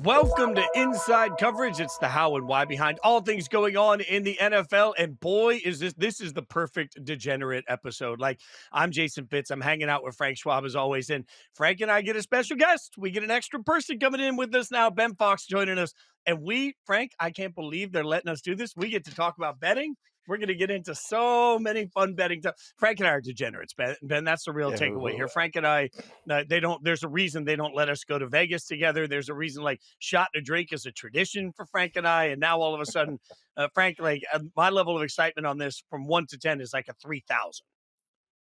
Welcome to Inside Coverage. It's the how and why behind all things going on in the NFL. And boy, is this is the perfect degenerate episode. Like, I'm Jason Fitz. I'm hanging out with Frank Schwab as always. And Frank and I get a special guest. We get an extra person coming in with us now. Ben Fawkes joining us. And Frank, I can't believe they're letting us do this. We get to talk about betting. We're going to get into so many fun betting stuff. Frank and I are degenerates, Ben. That's the real takeaway here. Frank and I, there's a reason they don't let us go to Vegas together. There's a reason, like, shot and a drink is a tradition for Frank and I. And now all of a sudden, Frank, my level of excitement on this from 1 to 10 is like a 3,000.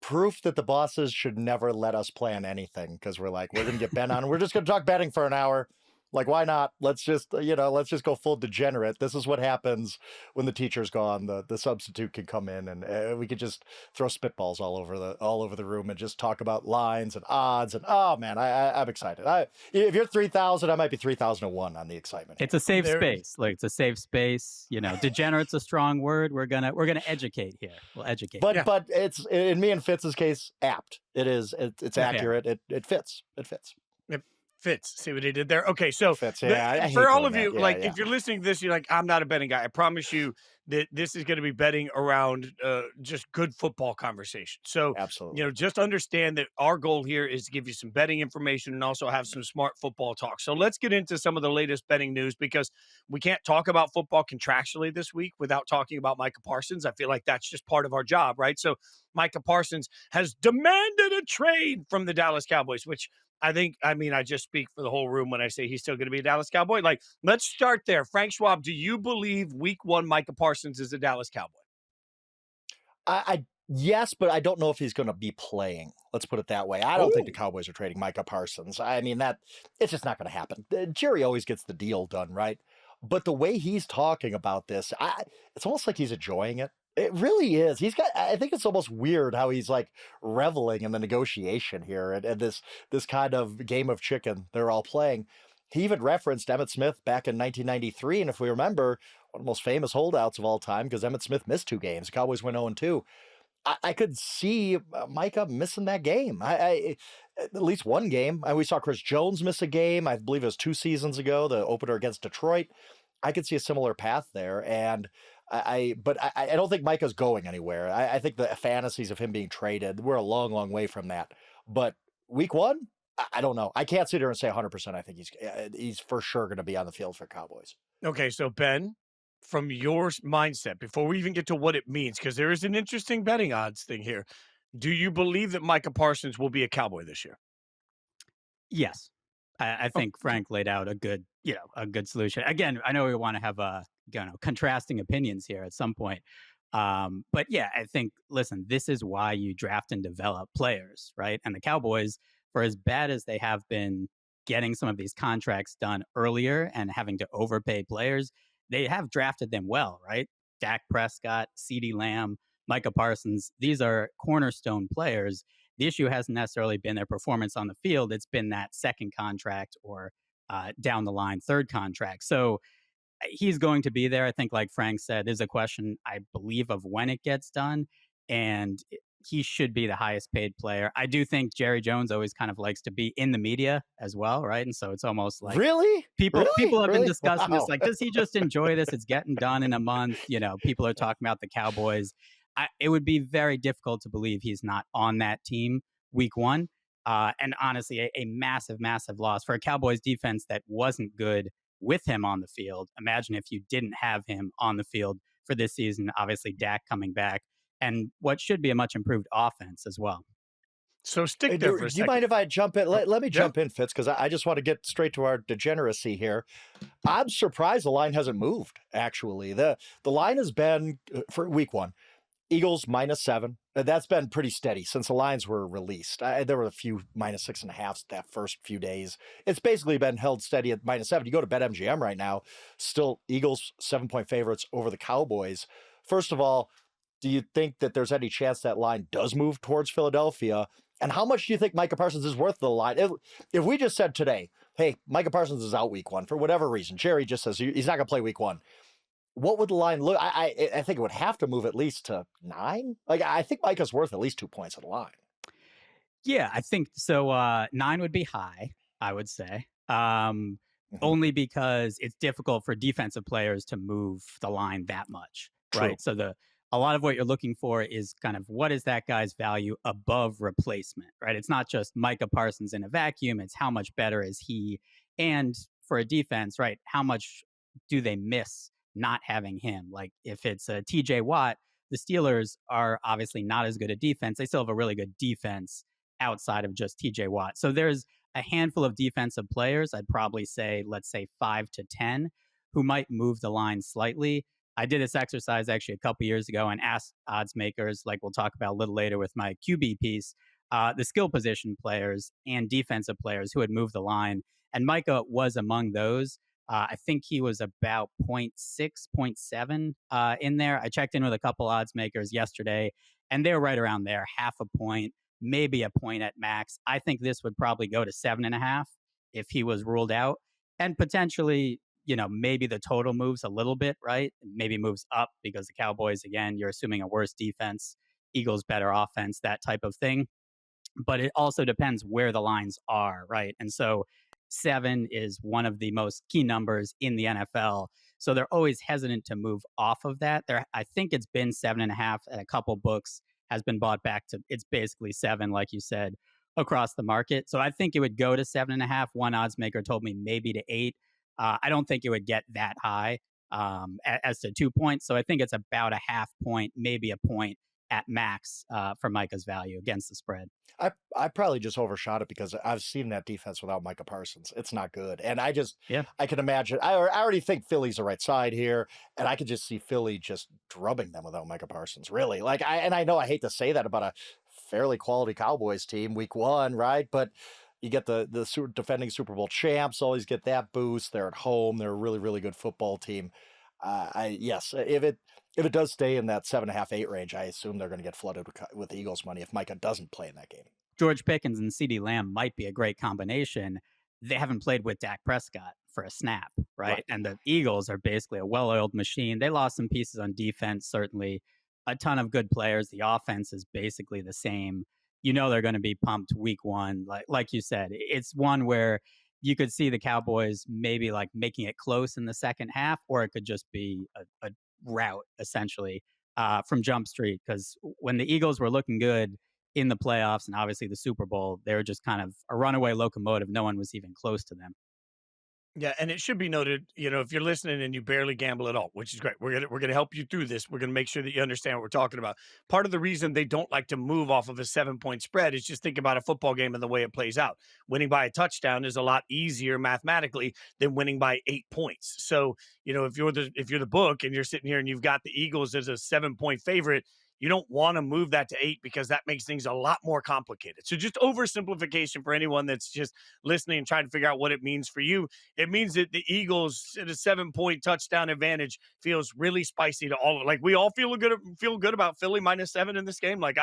Proof that the bosses should never let us plan anything, because we're going to get Ben on. We're just going to talk betting for an hour. Like, why not? Let's just go full degenerate. This is what happens when the teacher's gone. The substitute can come in, and we could just throw spitballs all over the room and just talk about lines and odds. And oh man, I'm excited. If you're 3,000, I might be 3,001 on the excitement. It's a safe space. Like, it's a safe space. Degenerate's a strong word. We're gonna educate here. We'll educate. But it's, in me and Fitz's case, apt. It is. It's accurate. It fits. It fits. Fitz. See what he did there? Okay, so Fitz, yeah, for all of you, if you're listening to this, you're like, I'm not a betting guy. I promise you that this is going to be betting around just good football conversation. So, absolutely, just understand that our goal here is to give you some betting information and also have some smart football talk. So let's get into some of the latest betting news, because we can't talk about football contractually this week without talking about Micah Parsons. I feel like that's just part of our job, right? So Micah Parsons has demanded a trade from the Dallas Cowboys, which I just speak for the whole room when I say he's still going to be a Dallas Cowboy. Like, let's start there. Frank Schwab, do you believe week 1 Micah Parsons is a Dallas Cowboy? Yes, but I don't know if he's going to be playing. Let's put it that way. I don't think the Cowboys are trading Micah Parsons. I mean, it's just not going to happen. Jerry always gets the deal done, right? But the way he's talking about this, it's almost like he's enjoying it. It really is. I think it's almost weird how he's like reveling in the negotiation here and this kind of game of chicken they're all playing. He even referenced Emmitt Smith back in 1993. And if we remember, one of the most famous holdouts of all time, because Emmitt Smith missed 2 games. The Cowboys went 0-2. I could see Micah missing that game. At least one game. We saw Chris Jones miss a game. I believe it was 2 seasons ago, the opener against Detroit. I could see a similar path there. And but I don't think Micah's going anywhere. I think the fantasies of him being traded, we're a long, long way from that. But week 1, I don't know. I can't sit here and say 100%. I think he's for sure going to be on the field for Cowboys. Okay, so Ben, from your mindset, before we even get to what it means, because there is an interesting betting odds thing here, do you believe that Micah Parsons will be a Cowboy this year? Yes. I think Frank laid out a good solution. Again, I know we want to have contrasting opinions here at some point. But yeah, I think, listen, this is why you draft and develop players, right? And the Cowboys, for as bad as they have been getting some of these contracts done earlier and having to overpay players, they have drafted them well, right? Dak Prescott, CeeDee Lamb, Micah Parsons, these are cornerstone players. The issue hasn't necessarily been their performance on the field. It's been that second contract or down the line third contract. So he's going to be there. I think, like Frank said, there's a question, I believe, of when it gets done. And he should be the highest paid player. I do think Jerry Jones always kind of likes to be in the media as well, right? And so it's almost like people have been discussing this. Like, does he just enjoy this? It's getting done in a month. People are talking about the Cowboys. It would be very difficult to believe he's not on that team week 1. And honestly, a massive, massive loss for a Cowboys defense that wasn't good with him on the field. Imagine if you didn't have him on the field for this season. Obviously, Dak coming back and what should be a much improved offense as well. So stick there for a second. Do you mind if I jump in? Let me jump in, Fitz, because I just want to get straight to our degeneracy here. I'm surprised the line hasn't moved, actually. The line has been, for week 1, Eagles -7. That's been pretty steady since the lines were released. There were a few -6.5 that first few days. It's basically been held steady at -7. You go to BetMGM right now, still Eagles 7-point favorites over the Cowboys. First of all, do you think that there's any chance that line does move towards Philadelphia? And how much do you think Micah Parsons is worth the line? If we just said today, hey, Micah Parsons is out week 1 for whatever reason, Jerry just says he's not going to play week 1. What would the line look? I think it would have to move at least to 9. Like, I think Micah's worth at least 2 points on the line. Yeah, I think so. 9 would be high, I would say. only because it's difficult for defensive players to move the line that much, True. right? So a lot of what you're looking for is kind of what is that guy's value above replacement, right? It's not just Micah Parsons in a vacuum, it's how much better is he. And for a defense, right, how much do they miss not having him? Like if it's a TJ Watt, the Steelers are obviously not as good a defense. They still have a really good defense outside of just TJ Watt. So there's a handful of defensive players, I'd probably say, let's say 5 to 10, who might move the line slightly. I did this exercise actually a couple years ago and asked odds makers, like we'll talk about a little later with my QB piece, the skill position players and defensive players who had moved the line. And Micah was among those. I think he was about 0.6, 0.7 in there. I checked in with a couple odds makers yesterday, and they were right around there, half a point, maybe a point at max. I think this would probably go to 7.5 if he was ruled out, and potentially, maybe the total moves a little bit, right? Maybe moves up because the Cowboys, again, you're assuming a worse defense, Eagles better offense, that type of thing. But it also depends where the lines are, right? And so 7 is one of the most key numbers in the NFL. So they're always hesitant to move off of that. I think it's been 7.5 at a couple books, has been bought back to, it's basically 7, like you said, across the market. So I think it would go to 7.5. One odds maker told me maybe to 8. I don't think it would get that high as to 2 points. So I think it's about a half point, maybe a point at max for Micah's value against the spread. I probably just overshot it because I've seen that defense without Micah Parsons. It's not good. And I can imagine, I already think Philly's the right side here, and I could just see Philly just drubbing them without Micah Parsons, really. I know I hate to say that about a fairly quality Cowboys team week 1, right? But you get the defending Super Bowl champs, always get that boost. They're at home. They're a really, really good football team. Yes, if it does stay in that 7.5, 8 range, I assume they're going to get flooded with Eagles money if Micah doesn't play in that game. George Pickens and CeeDee Lamb might be a great combination. They haven't played with Dak Prescott for a snap, right? And the Eagles are basically a well-oiled machine. They lost some pieces on defense, certainly. A ton of good players. The offense is basically the same. They're going to be pumped week 1. Like you said, it's one where you could see the Cowboys maybe like making it close in the second half, or it could just be a rout essentially from Jump Street. Because when the Eagles were looking good in the playoffs and obviously the Super Bowl, they were just kind of a runaway locomotive. No one was even close to them. Yeah, and it should be noted, if you're listening and you barely gamble at all, which is great, we're gonna help you through this. We're gonna make sure that you understand what we're talking about. Part of the reason they don't like to move off of a 7-point spread is just think about a football game and the way it plays out. Winning by a touchdown is a lot easier mathematically than winning by 8 points. So, if you're the book and you're sitting here and you've got the Eagles as a 7-point favorite, you don't want to move that to 8 because that makes things a lot more complicated. So just oversimplification for anyone that's just listening and trying to figure out what it means for you. It means that the Eagles at a 7-point touchdown advantage feels really spicy to all. Like we all feel good about Philly -7 in this game. Like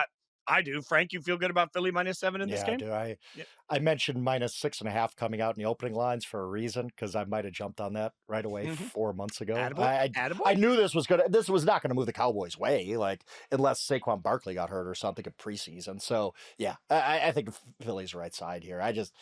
I do. Frank, you feel good about Philly -7 in this game? Yeah, I do. I mentioned -6.5 coming out in the opening lines for a reason because I might have jumped on that right away 4 months ago. I knew this was not going to move the Cowboys' way, like unless Saquon Barkley got hurt or something at preseason. So yeah, I think Philly's the right side here. I just,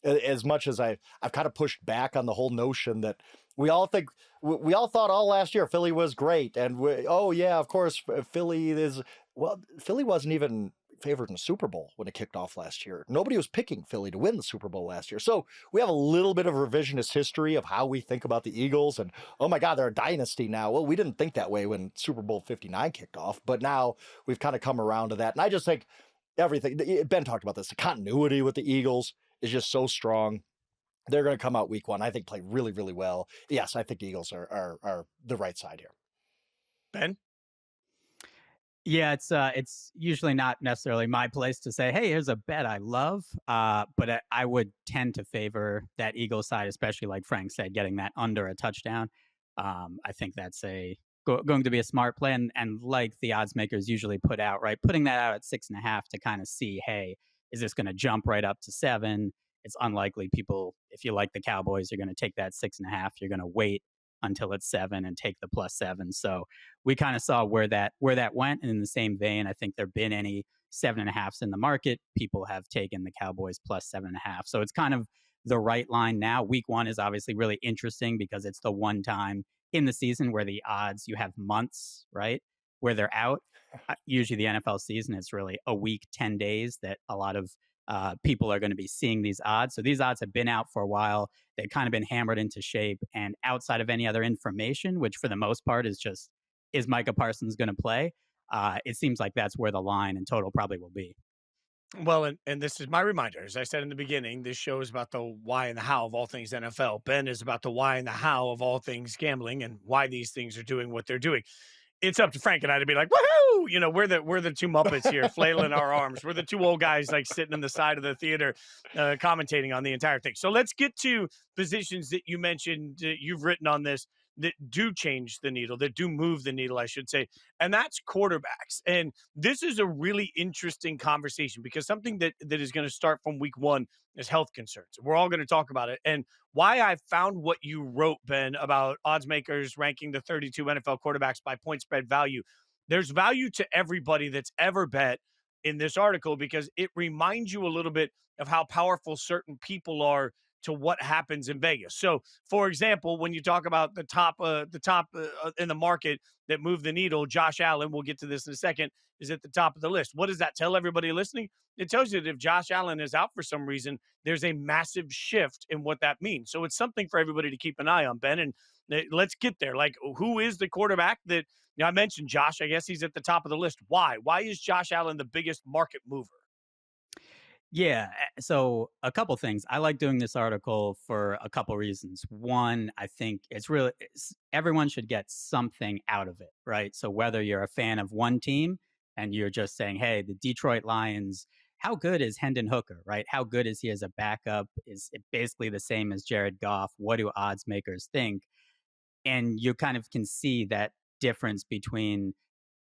as much as I've kind of pushed back on the whole notion that we all thought all last year Philly was great, and of course Philly wasn't even favored in the Super Bowl when it kicked off last year. Nobody was picking Philly to win the Super Bowl last year. So we have a little bit of revisionist history of how we think about the Eagles, and oh my God, they're a dynasty now. Well, we didn't think that way when Super Bowl 59 kicked off, but now we've kind of come around to that. And I just think everything, Ben talked about this, the continuity with the Eagles is just so strong. They're going to come out week 1, I think, play really, really well. Yes, I think the Eagles are the right side here. Ben? Yeah, it's usually not necessarily my place to say, hey, here's a bet I love. But I would tend to favor that Eagles side, especially like Frank said, getting that under a touchdown. I think that's going to be a smart play. And like the odds makers usually put out, right, putting that out at 6.5 to kind of see, hey, is this going to jump right up to 7? It's unlikely people, if you like the Cowboys, you're going to take that 6.5. You're going to wait until it's 7 and take the +7. So we kind of saw where that went. And in the same vein, I think there have been any 7.5s in the market. People have taken the Cowboys +7.5. So it's kind of the right line now. Week 1 is obviously really interesting because it's the one time in the season where the odds, you have months, right, where they're out. Usually the NFL season, it's really a week, 10 days that a lot of people are going to be seeing these odds. So these odds have been out for a while. They've kind of been hammered into shape. And outside of any other information, which for the most part is just, is Micah Parsons going to play? It seems like that's where the line in total probably will be. Well, and this is my reminder. As I said in the beginning, this show is about the why and the how of all things NFL. Ben is about the why and the how of all things gambling and why these things are doing what they're doing. It's up to Frank and I to be like, woohoo! You know, we're the two Muppets here, flailing our arms. We're the two old guys like sitting in the side of the theater, commentating on the entire thing. So let's get to positions that you mentioned. You've written on this that do change the needle, that do move the needle, I should say, and that's quarterbacks. And this is a really interesting conversation because something that is going to start from week 1 is health concerns. We're all going to talk about it. And why I found what you wrote, Ben, about odds makers ranking the 32 NFL quarterbacks by point spread value. There's value to everybody that's ever bet in this article because it reminds you a little bit of how powerful certain people are to what happens in Vegas. So, for example, when you talk about the top in the market that move the needle, Josh Allen, we'll get to this in a second, is at the top of the list. What does that tell everybody listening? It tells you that if Josh Allen is out for some reason, there's a massive shift in what that means. So it's something for everybody to keep an eye on, Ben. And let's get there. Like, who is the quarterback that, I mentioned Josh? I guess he's at the top of the list. Why? Why is Josh Allen the biggest market mover? Yeah. So a couple things. I like doing this article for a couple reasons. One, I think everyone should get something out of it, right? So whether you're a fan of one team and you're just saying, hey, the Detroit Lions, how good is Hendon Hooker, right? How good is he as a backup? Is it basically the same as Jared Goff? What do odds makers think? And you kind of can see that difference between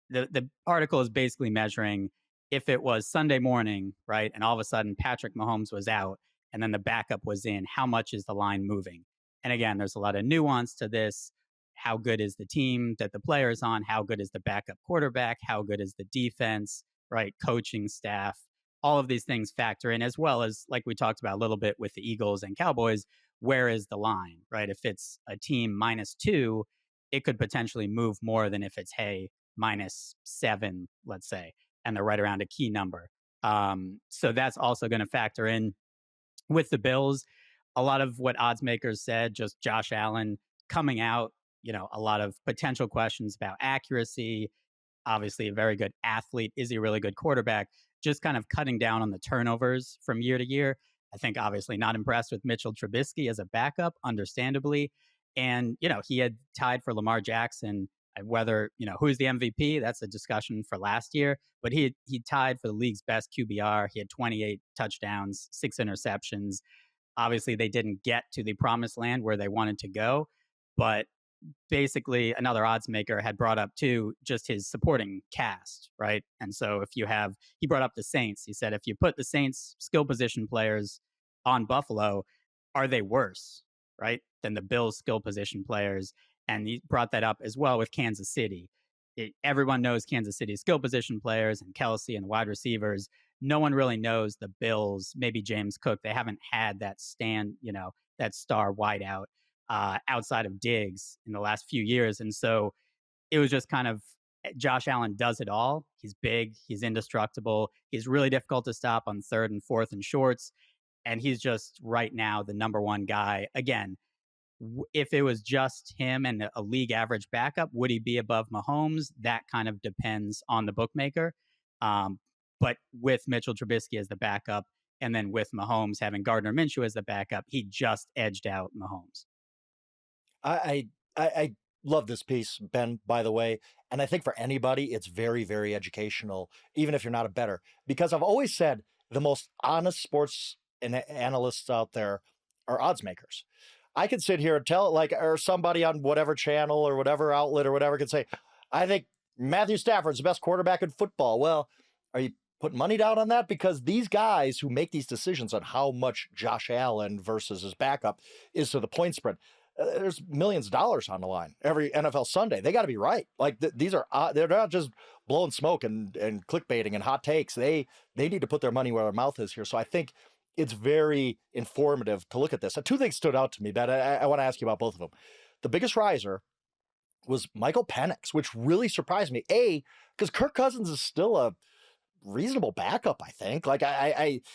the article is basically measuring if it was Sunday morning, right, and all of a sudden Patrick Mahomes was out and then the backup was in, how much is the line moving? And again, there's a lot of nuance to this. How good is the team that the player is on? How good is the backup quarterback? How good is the defense, right? Coaching staff. All of these things factor in, as well as, like we talked about a little bit with the Eagles and Cowboys, where is the line, right? If it's a team -2, it could potentially move more than if it's, hey, -7, let's say, and they're right around a key number. So that's also going to factor in with the Bills. A lot of what odds makers said, just Josh Allen coming out, a lot of potential questions about accuracy. Obviously, a very good athlete. Is he a really good quarterback? Just kind of cutting down on the turnovers from year to year. I think obviously not impressed with Mitchell Trubisky as a backup, understandably. And, he had tied for Lamar Jackson. Whether, who's the MVP, that's a discussion for last year. But he tied for the league's best QBR. He had 28 touchdowns, 6 interceptions. Obviously, they didn't get to the promised land where they wanted to go. But basically, another odds maker had brought up, too, just his supporting cast, right? And so he brought up the Saints. He said, if you put the Saints skill position players on Buffalo, are they worse, right, than the Bills skill position players? And he brought that up as well with Kansas City. Everyone knows Kansas City's skill position players and Kelsey and the wide receivers. No one really knows the Bills, maybe James Cook. They haven't had that that star wideout outside of Diggs in the last few years. And so it was just kind of, Josh Allen does it all. He's big. He's indestructible. He's really difficult to stop on 3rd and 4th and shorts. And he's just right now the number one guy. Again, if it was just him and a league average backup, would he be above Mahomes? That kind of depends on the bookmaker. But with Mitchell Trubisky as the backup, and then with Mahomes having Gardner Minshew as the backup, he just edged out Mahomes. I love this piece, Ben, by the way. And I think for anybody, it's very, very educational, even if you're not a bettor. Because I've always said the most honest sports analysts out there are odds makers. I could sit here and tell it or somebody on whatever channel or whatever outlet or whatever could say, I think Matthew Stafford's the best quarterback in football. Well, are you putting money down on that? Because these guys who make these decisions on how much Josh Allen versus his backup is to the point spread, there's millions of dollars on the line every NFL Sunday. They got to be right. These are, they're not just blowing smoke and clickbaiting and hot takes. They need to put their money where their mouth is here. So I think it's very informative to look at this. And two things stood out to me, Ben. I want to ask you about both of them. The biggest riser was Michael Penix, which really surprised me. Because Kirk Cousins is still a reasonable backup, I think. Like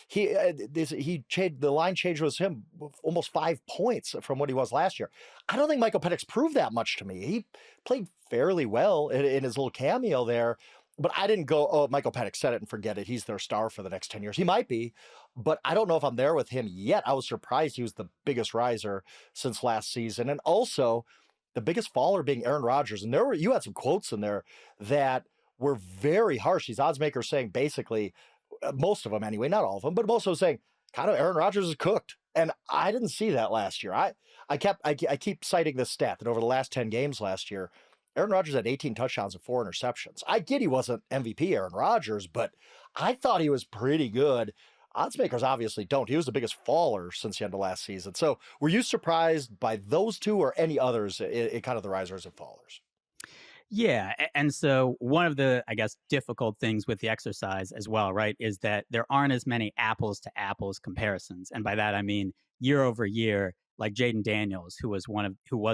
he changed, the line change was him almost 5 points from what he was last year. I don't think Michael Penix proved that much to me. He played fairly well in his little cameo there, but I didn't go, oh, Michael Penix, set it and forget it. He's their star for the next 10 years. He might be, but I don't know if I'm there with him yet. I was surprised he was the biggest riser since last season. And also the biggest faller being Aaron Rodgers. And you had some quotes in there that were very harsh. These odds makers saying basically, most of them anyway, not all of them, but most of them saying kind of Aaron Rodgers is cooked. And I didn't see that last year. I keep citing this stat that over the last 10 games last year, Aaron Rodgers had 18 touchdowns and 4 interceptions. I get he wasn't MVP Aaron Rodgers, but I thought he was pretty good. Odds makers obviously don't. He was the biggest faller since the end of last season. So were you surprised by those two or any others in kind of the risers and fallers? Yeah. And so one of the, I guess, difficult things with the exercise as well, right, is that there aren't as many apples to apples comparisons. And by that, I mean year over year, like Jaden Daniels, who was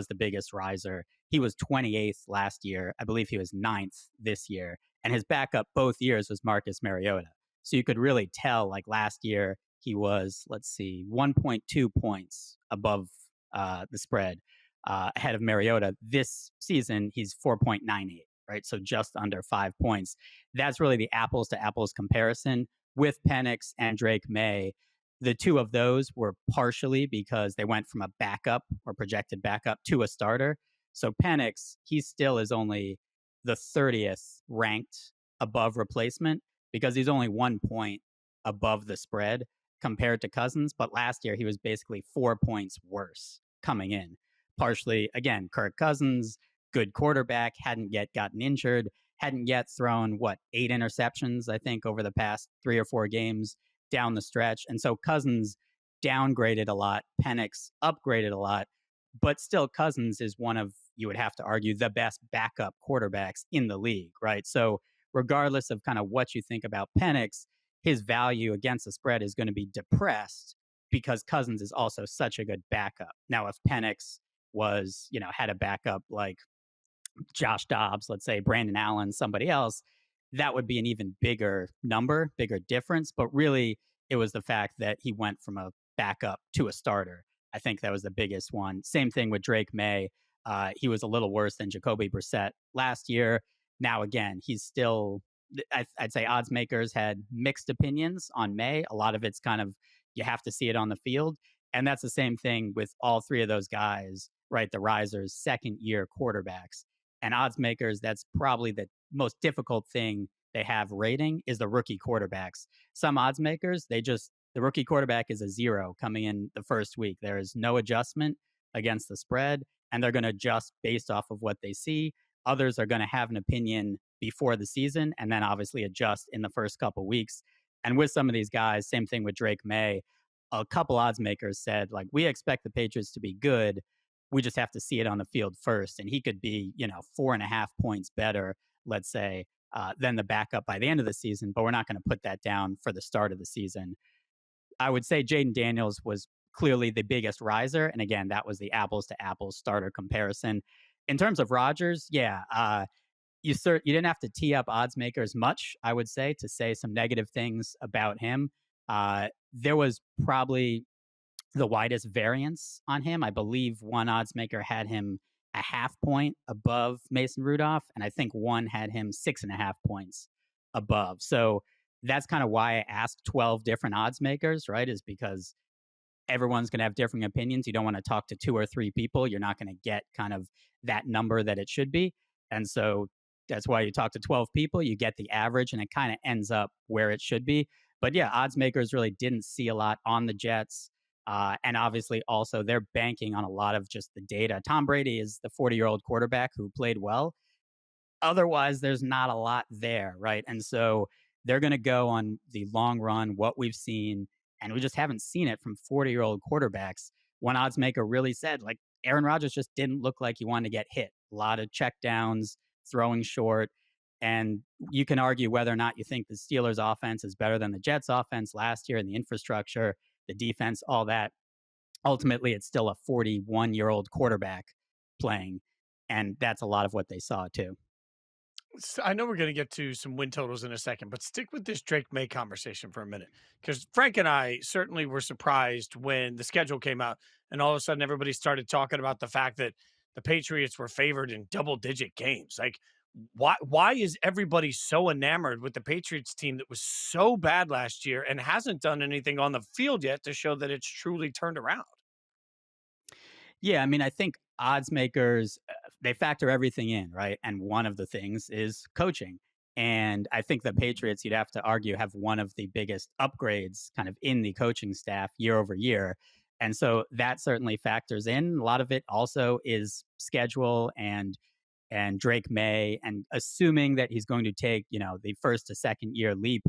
the biggest riser. He was 28th last year. I believe he was 9th this year. And his backup both years was Marcus Mariota. So you could really tell, like last year, he was, 1.2 points above the spread. Ahead of Mariota. This season, he's 4.98, right? So just under 5 points. That's really the apples to apples comparison with Penix and Drake May. The two of those were partially because they went from a backup or projected backup to a starter. So Penix, he still is only the 30th ranked above replacement because he's only 1 point above the spread compared to Cousins. But last year, he was basically 4 points worse coming in. Partially, again, Kirk Cousins, good quarterback, hadn't yet gotten injured, hadn't yet thrown, 8 interceptions, I think, over the past 3 or 4 games down the stretch. And so Cousins downgraded a lot, Penix upgraded a lot, but still Cousins is one of, you would have to argue, the best backup quarterbacks in the league, right? So regardless of kind of what you think about Penix, his value against the spread is going to be depressed because Cousins is also such a good backup. Now, if Penix was, had a backup like Josh Dobbs, let's say Brandon Allen, somebody else, that would be an even bigger number, bigger difference. But really, it was the fact that he went from a backup to a starter. I think that was the biggest one. Same thing with Drake May. He was a little worse than Jacoby Brissett last year. Now, again, he's still, I'd say odds makers had mixed opinions on May. A lot of it's kind of, you have to see it on the field. And that's the same thing with all three of those guys, right? The risers, second year quarterbacks. And odds makers, that's probably the most difficult thing they have rating is the rookie quarterbacks. Some odds makers, the rookie quarterback is a 0 coming in the first week. There is no adjustment against the spread, and they're going to adjust based off of what they see. Others are going to have an opinion before the season and then obviously adjust in the first couple weeks. And with some of these guys, same thing with Drake May, a couple odds makers said, like, we expect the Patriots to be good. We just have to see it on the field first. And he could be, 4.5 points better, let's say, than the backup by the end of the season. But we're not going to put that down for the start of the season. I would say Jaden Daniels was clearly the biggest riser. And again, that was the apples to apples starter comparison. In terms of Rodgers, you didn't have to tee up odds makers much, I would say, to say some negative things about him. There was probably the widest variance on him. I believe one odds maker had him a half point above Mason Rudolph, and I think one had him 6.5 points above. So that's kind of why I asked 12 different odds makers, right? Is because everyone's going to have different opinions. You don't want to talk to 2 or 3 people. You're not going to get kind of that number that it should be. And so that's why you talk to 12 people, you get the average, and it kind of ends up where it should be. But yeah, odds makers really didn't see a lot on the Jets. And obviously also they're banking on a lot of just the data. Tom Brady is the 40-year-old quarterback who played well. Otherwise, there's not a lot there, right? And so they're going to go on the long run, what we've seen, and we just haven't seen it from 40-year-old quarterbacks. One odds maker really said, like, Aaron Rodgers just didn't look like he wanted to get hit. A lot of checkdowns, throwing short. And you can argue whether or not you think the Steelers offense is better than the Jets offense last year and the infrastructure. The the defense, all that. Ultimately, it's still a 41-year-old quarterback playing, and that's a lot of what they saw too. I know we're going to get to some win totals in a second, but stick with this Drake May conversation for a minute, because Frank and I certainly were surprised when the schedule came out and all of a sudden everybody started talking about the fact that the Patriots were favored in double-digit games. Like, why is everybody so enamored with the Patriots team that was so bad last year and hasn't done anything on the field yet to show that it's truly turned around? Yeah, I mean, I think odds makers they factor everything in, right? And one of the things is coaching. And I think the Patriots, you'd have to argue, have one of the biggest upgrades kind of in the coaching staff year over year. And so that certainly factors in. A lot of it also is schedule and Drake May, and assuming that he's going to take, the first to second year leap.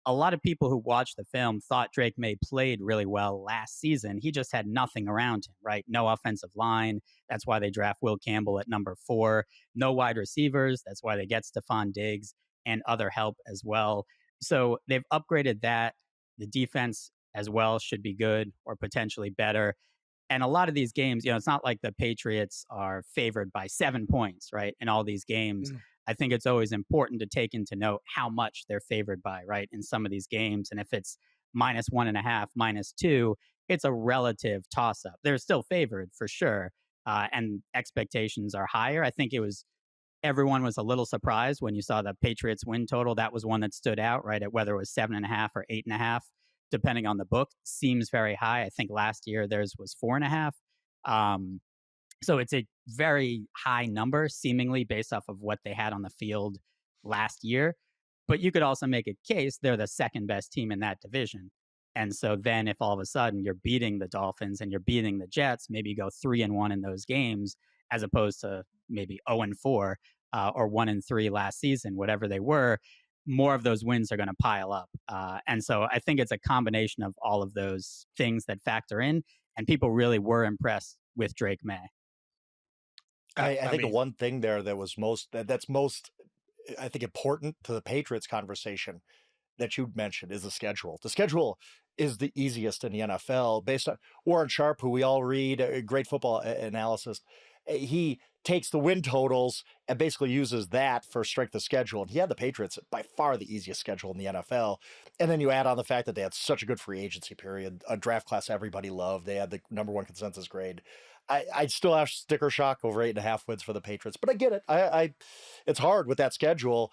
A lot of people who watched the film thought Drake May played really well last season. He just had nothing around him, right? No offensive line. That's why they draft Will Campbell at number 4. No wide receivers. That's why they get Stephon Diggs and other help as well. So they've upgraded that. The defense as well should be good or potentially better. And a lot of these games, it's not like the Patriots are favored by 7 points, right? In all these games. I think it's always important to take into note how much they're favored by, right? In some of these games. And if it's -1.5, -2, it's a relative toss up. They're still favored for sure. And expectations are higher. I think everyone was a little surprised when you saw the Patriots win total. That was one that stood out, right? At whether it was 7.5 or 8.5, depending on the book, seems very high. I think last year theirs was 4.5. So it's a very high number, seemingly based off of what they had on the field last year. But you could also make a case they're the second best team in that division. And so then if all of a sudden you're beating the Dolphins and you're beating the Jets, maybe you go 3-1 in those games, as opposed to maybe 0-4 or 1-3 last season, whatever they were, more of those wins are going to pile up. And so I think it's a combination of all of those things that factor in. And people really were impressed with Drake May. I think the one thing there that was that's most, I think, important to the Patriots conversation that you mentioned is the schedule. The schedule is the easiest in the NFL based on Warren Sharp, who we all read, a great football analysis. He takes the win totals and basically uses that for strength of schedule. And he had the Patriots by far the easiest schedule in the NFL. And then you add on the fact that they had such a good free agency period, a draft class everybody loved. They had the number 1 consensus grade. I'd still have sticker shock over 8.5 wins for the Patriots, but I get it. It's hard with that schedule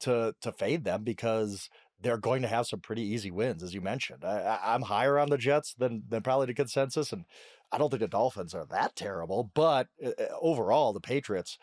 to fade them because they're going to have some pretty easy wins, as you mentioned. I'm higher on the Jets than probably the consensus, and I don't think the Dolphins are that terrible. But overall, the Patriots,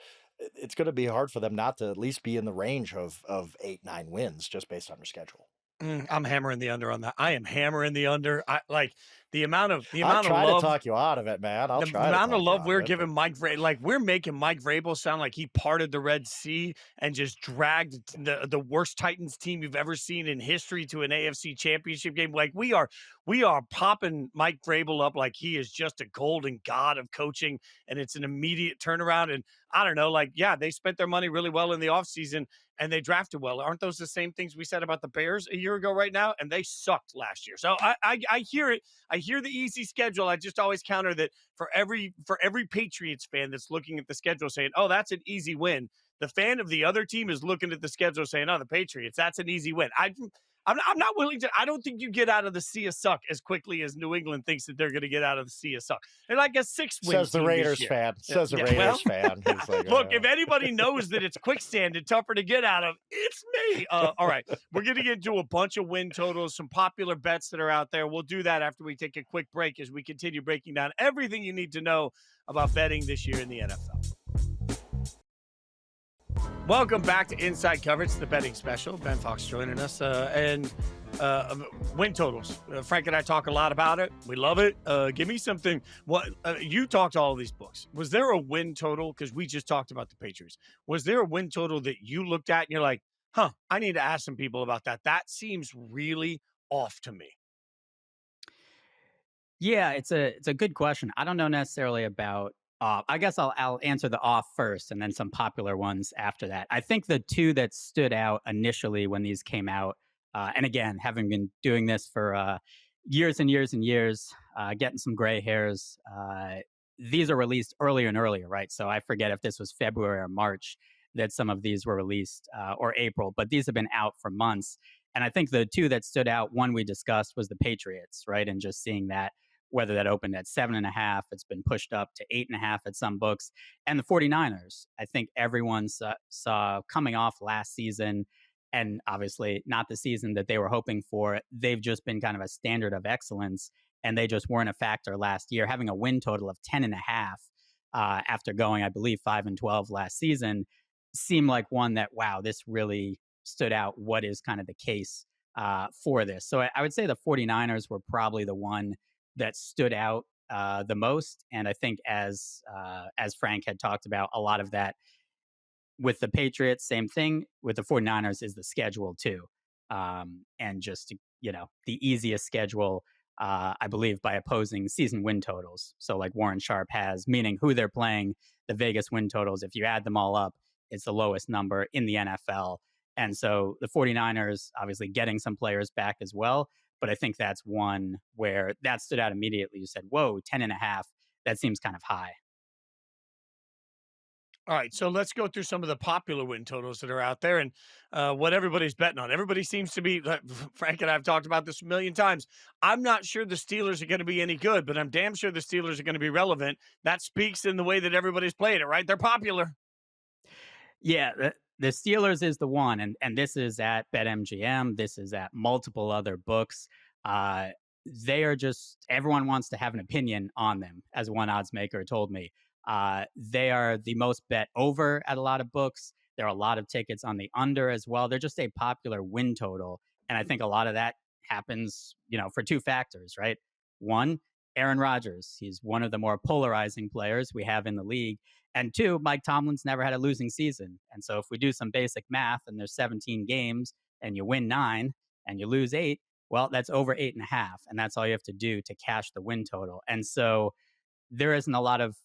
it's going to be hard for them not to at least be in the range of 8-9 wins just based on their schedule. I'm hammering the under on that. I am hammering the under. I like the amount of I'll try love. to talk you out of it, man. The amount of love we're giving Mike Vrabel, like we're making Mike Vrabel sound like he parted the Red Sea and just dragged the worst Titans team you've ever seen in history to an AFC Championship game. Like we are popping Mike Vrabel up like he is just a golden god of coaching, and it's an immediate turnaround. And I don't know, like they spent their money really well in the offseason and they drafted well. Aren't those the same things we said about the Bears a year ago right now? And they sucked last year. So I hear it. I hear the easy schedule. I just always counter that for every Patriots fan that's looking at the schedule saying, oh, that's an easy win. The fan of the other team is looking at the schedule saying, oh, the Patriots, that's an easy win. I'm not willing to. I don't think you get out of the sea of suck as quickly as New England thinks that they're going to get out of the sea of suck. They're like a 6-win. Says the Raiders fan. Says the Raiders fan. Like, look, if anybody knows that it's quicksand and tougher to get out of, it's me. All right, we're going to get into a bunch of win totals, some popular bets that are out there. We'll do that after we take a quick break as we continue breaking down everything you need to know about betting this year in the NFL. Welcome back to Inside Coverage, the betting special. Ben Fawkes joining us. And win totals. Frank and I talk a lot about it. We love it. Give me something. What you talked to all of these books. Was there a win total? Because we just talked about the Patriots. Was there a win total that you looked at and you're like, I need to ask some people about that. That seems really off to me. Yeah, it's a good question. I don't know necessarily about I guess I'll answer the off first and then some popular ones after that. I think the two that stood out initially when these came out, and again, having been doing this for years and years and years, getting some gray hairs. These are released earlier and earlier, right? So I forget if this was February or March that some of these were released, or April, but these have been out for months. And I think the two that stood out, one we discussed was the Patriots, right? And just seeing that, whether that opened at 7.5, it's been pushed up to 8.5 at some books. And the 49ers, I think everyone saw coming off last season, and obviously not the season that they were hoping for. They've just been kind of a standard of excellence, and they just weren't a factor last year. Having a win total of 10.5 after going, I believe, 5-12 last season seemed like one that, wow, this really stood out. What is kind of the case for this? So I would say the 49ers were probably the one that stood out the most. And I think as Frank had talked about, a lot of that with the Patriots, same thing. With the 49ers is the schedule too. And just, the easiest schedule, I believe, by opposing season win totals. So like Warren Sharp has, meaning who they're playing, the Vegas win totals, if you add them all up, it's the lowest number in the NFL. And so the 49ers obviously getting some players back as well. But I think that's one where that stood out immediately. You said, whoa, 10.5, that seems kind of high. All right, so let's go through some of the popular win totals that are out there and what everybody's betting on. Everybody seems to be, Frank and I have talked about this a million times. I'm not sure the Steelers are going to be any good, but I'm damn sure the Steelers are going to be relevant. That speaks in the way that everybody's playing it, right? They're popular. Yeah, the Steelers is the one, and this is at BetMGM. This is at multiple other books. They are just, everyone wants to have an opinion on them, as one odds maker told me. They are the most bet over at a lot of books. There are a lot of tickets on the under as well. They're just a popular win total, and I think a lot of that happens, for two factors, right? One, Aaron Rodgers. He's one of the more polarizing players we have in the league. And two, Mike Tomlin's never had a losing season. And so if we do some basic math and there's 17 games and you win 9 and you lose 8, well, that's over 8.5. And that's all you have to do to cash the win total. And so there isn't a lot of,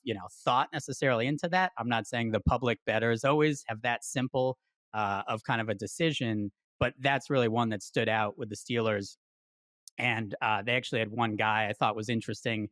thought necessarily into that. I'm not saying the public bettors always have that simple of kind of a decision, but that's really one that stood out with the Steelers. And they actually had one guy I thought was interesting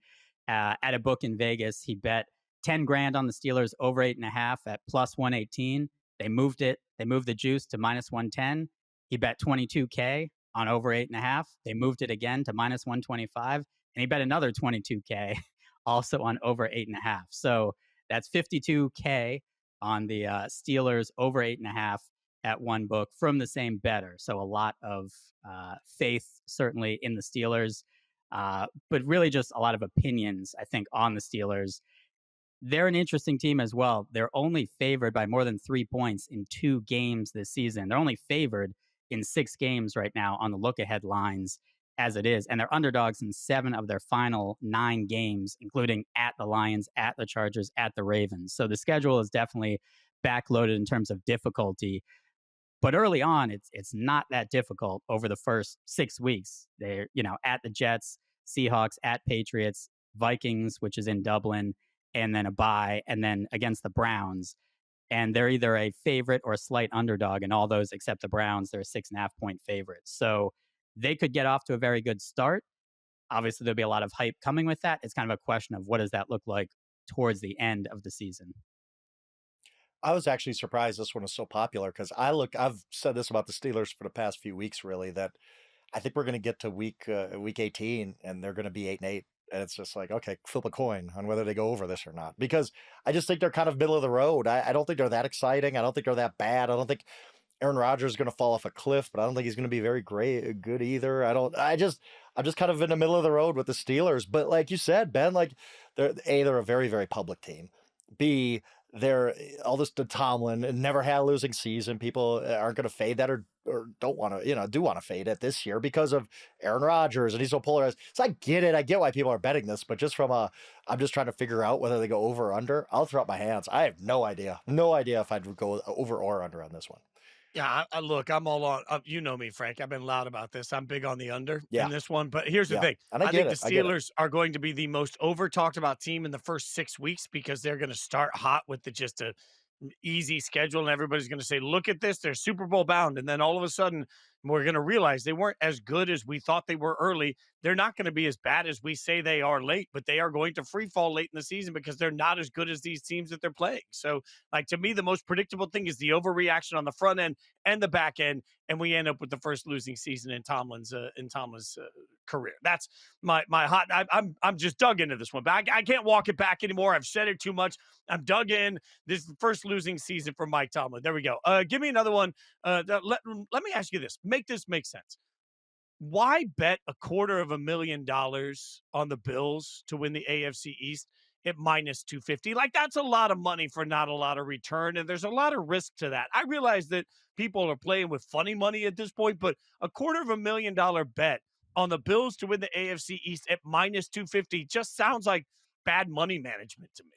at a book in Vegas. He bet 10 grand on the Steelers over 8.5 at plus 118. They moved it. They moved the juice to minus 110. He bet 22K on over 8.5. They moved it again to minus 125. And he bet another 22K also on over 8.5. So that's 52K on the Steelers over 8.5 at one book from the same bettor. So a lot of faith, certainly, in the Steelers, but really just a lot of opinions, I think, on the Steelers. They're an interesting team as well. They're only favored by more than 3 points in 2 games this season. They're only favored in 6 games right now on the look-ahead lines as it is. And they're underdogs in 7 of their final 9 games, including at the Lions, at the Chargers, at the Ravens. So the schedule is definitely backloaded in terms of difficulty. But early on, it's not that difficult over the first 6 weeks. They're, at the Jets, Seahawks, at Patriots, Vikings, which is in Dublin, and then a bye, and then against the Browns. And they're either a favorite or a slight underdog in all those except the Browns. They're a 6.5-point favorite. So they could get off to a very good start. Obviously, there'll be a lot of hype coming with that. It's kind of a question of what does that look like towards the end of the season. I was actually surprised this one is so popular because I've said this about the Steelers for the past few weeks, really, that I think we're going to get to week 18 and they're going to be 8-8. And it's just like, okay, flip a coin on whether they go over this or not, because I just think they're kind of middle of the road. I don't think they're that exciting. I don't think they're that bad. I don't think Aaron Rodgers is going to fall off a cliff, but I don't think he's going to be very good either. I'm just kind of in the middle of the road with the Steelers. But like you said, Ben, like they're a very, very public team. B, they're all this to Tomlin and never had a losing season. People aren't going to fade that or don't want to, do want to fade it this year because of Aaron Rodgers and he's so polarized. So I get it. I get why people are betting this, but just I'm just trying to figure out whether they go over or under. I'll throw up my hands. I have no idea if I'd go over or under on this one. Yeah, look, I'm all on. You know me, Frank. I've been loud about this. I'm big on the under in this one. But here's the thing. And I think the Steelers are going to be the most over-talked about team in the first 6 weeks because they're going to start hot with just a easy schedule. And everybody's going to say, look at this. They're Super Bowl bound. And then all of a sudden, we're going to realize they weren't as good as we thought they were early. They're not going to be as bad as we say they are late, but they are going to free fall late in the season because they're not as good as these teams that they're playing. So, like, to me, the most predictable thing is the overreaction on the front end and the back end, and we end up with the first losing season in Tomlin's career. That's my hot. I'm just dug into this one, but I can't walk it back anymore. I've said it too much. I'm dug in. This is the first losing season for Mike Tomlin. There we go. Give me another one. Let me ask you this. Make this make sense. Why bet $250,000 on the Bills to win the AFC East at minus 250? Like, that's a lot of money for not a lot of return, and there's a lot of risk to that. I realize that people are playing with funny money at this point, but $250,000 bet on the Bills to win the AFC East at minus 250 just sounds like bad money management to me.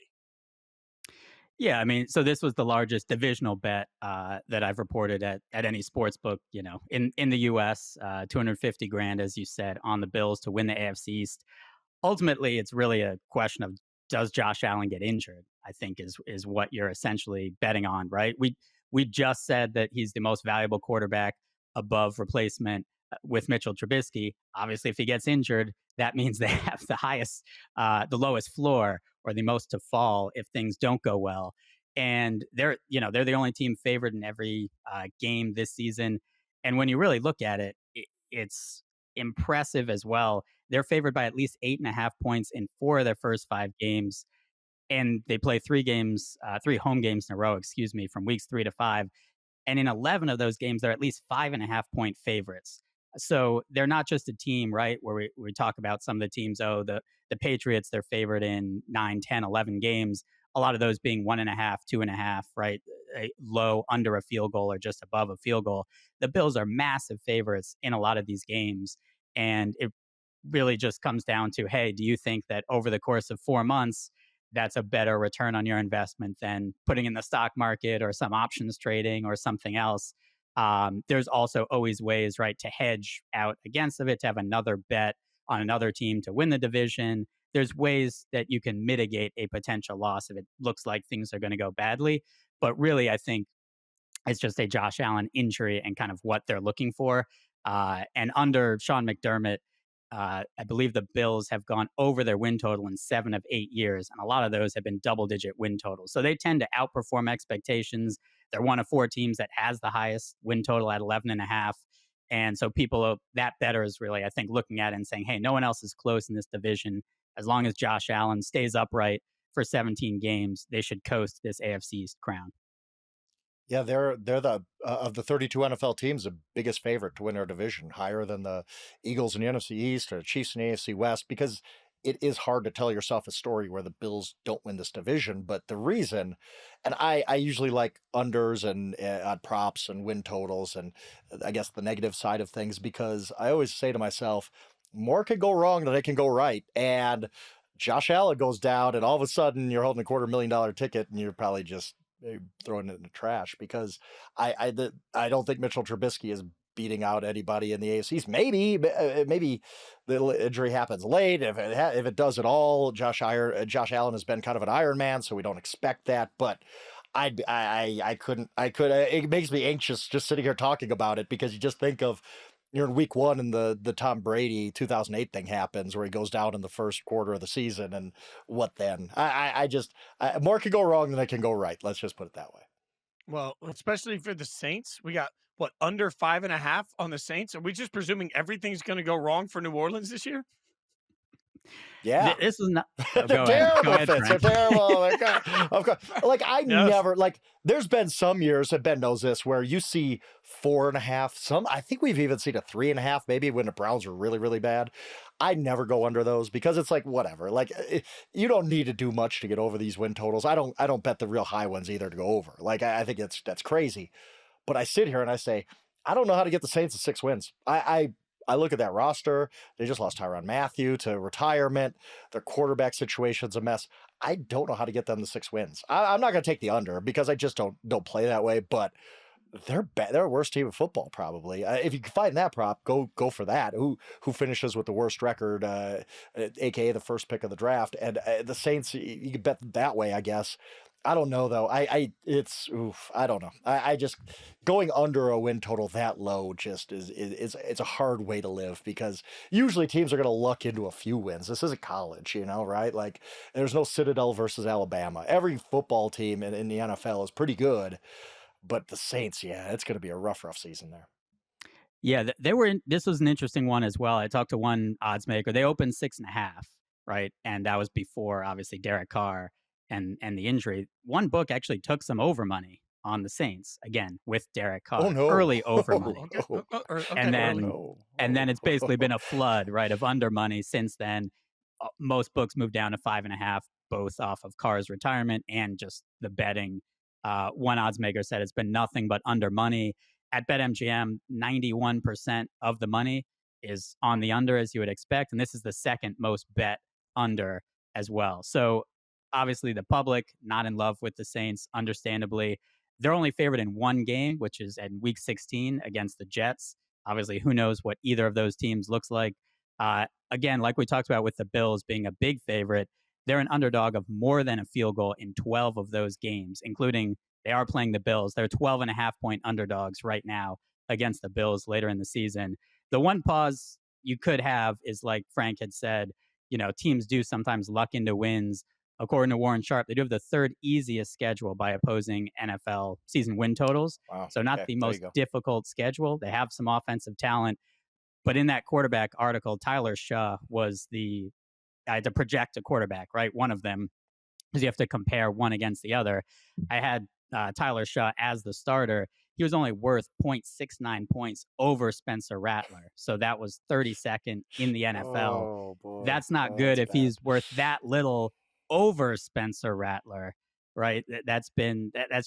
Yeah, I mean, so this was the largest divisional bet that I've reported at any sports book, in the U.S. 250 grand, as you said, on the Bills to win the AFC East. Ultimately, it's really a question of, does Josh Allen get injured? I think is what you're essentially betting on, right? We just said that he's the most valuable quarterback above replacement with Mitchell Trubisky. Obviously, if he gets injured, that means they have the lowest floor or the most to fall if things don't go well. And they're the only team favored in every game this season. And when you really look at it, it's impressive as well. They're favored by at least 8.5 points in 4 of their first 5 games. And they play 3 home games in a row, from weeks 3 to 5. And in 11 of those games, they're at least 5.5 point favorites. So they're not just a team, right, where we talk about some of the teams, the Patriots, they're favored in 9, 10, 11 games, a lot of those being 1.5, 2.5, right, low under a field goal or just above a field goal. The Bills are massive favorites in a lot of these games. And it really just comes down to, hey, do you think that over the course of 4 months, that's a better return on your investment than putting in the stock market or some options trading or something else? There's also always ways, right, to hedge out against it, to have another bet on another team to win the division. There's ways that you can mitigate a potential loss if it looks like things are going to go badly. But really, I think it's just a Josh Allen injury and kind of what they're looking for. And under Sean McDermott, I believe the Bills have gone over their win total in 7 of 8 years, and a lot of those have been double-digit win totals. So they tend to outperform expectations. They're one of 4 teams that has the highest win total at 11.5. And so that better is really, I think, looking at it and saying, hey, no one else is close in this division. As long as Josh Allen stays upright for 17 games, they should coast this AFC East crown. Yeah, they're the of the 32 NFL teams, the biggest favorite to win their division, higher than the Eagles in the NFC East or the Chiefs in the AFC West, because it is hard to tell yourself a story where the Bills don't win this division. But the reason, and I usually like unders and odd props and win totals, and I guess the negative side of things, because I always say to myself, more can go wrong than it can go right. And Josh Allen goes down, and all of a sudden you're holding a $250,000 ticket, and you're probably just throwing it in the trash, because I don't think Mitchell Trubisky is beating out anybody in the AFC East. Maybe the injury happens late. If it does at all, Josh Allen has been kind of an Iron Man, so we don't expect that. But I couldn't. It makes me anxious just sitting here talking about it, because you just think of, you're in week 1 and the Tom Brady 2008 thing happens where he goes down in the first quarter of the season, and what then? More can go wrong than it can go right. Let's just put it that way. Well, especially for the Saints, we got under 5.5 on the Saints. Are we just presuming everything's going to go wrong for New Orleans this year? Yeah, this is not terrible. Fits are terrible. Of course. Like, I never, like, there's been some years, and Ben knows this, where you see 4.5. I think we've even seen a 3.5, maybe when the Browns were really, really bad. I never go under those, because it's like, whatever. Like, you don't need to do much to get over these win totals. I don't bet the real high ones either to go over. Like, I think that's crazy. But I sit here and I say, I don't know how to get the Saints to 6 wins. I look at that roster. They just lost Tyrann Mathieu to retirement. Their quarterback situation's a mess. I don't know how to get them to 6 wins. I'm not going to take the under, because I just don't play that way. But they're a worse team of football, probably. If you can find that prop, go for that. Who finishes with the worst record, aka the first pick of the draft? And the Saints, you can bet that way, I guess. I don't know though. I don't know. I just going under a win total that low just is it's a hard way to live because usually teams are going to luck into a few wins. This isn't college, right? Like there's no Citadel versus Alabama. Every football team in the NFL is pretty good, but the Saints, yeah, it's going to be a rough season there. Yeah, this was an interesting one as well. I talked to one odds maker. They opened 6.5, right? And that was before obviously Derek Carr and the injury. One book actually took some over money on the Saints again with Derek Carr. Oh no, early over money. Okay. And then it's basically been a flood, right, of under money since then. Most books moved down to 5.5, both off of Carr's retirement and just the betting. One odds maker said it's been nothing but under money. At BetMGM, 91% of the money is on the under, as you would expect. And this is the second most bet under as well. So obviously the public not in love with the Saints, understandably. They're only favored in one game, which is in week 16 against the Jets. Obviously, who knows what either of those teams looks like. Again, like we talked about with the Bills being a big favorite, they're an underdog of more than a field goal in 12 of those games, including they are playing the Bills. They're 12.5-point underdogs right now against the Bills later in the season. The one pause you could have is, like Frank had said, teams do sometimes luck into wins. According to Warren Sharp, they do have the third easiest schedule by opposing NFL season win totals. Wow. So not the most difficult schedule. They have some offensive talent. But in that quarterback article, Tyler Shaw was to project a quarterback, right? One of them, because you have to compare one against the other. I had Tyler Shaw as the starter. He was only worth 0.69 points over Spencer Rattler. So that was 32nd in the NFL. Oh, boy. That's not good if he's worth that little over Spencer Rattler, right? That's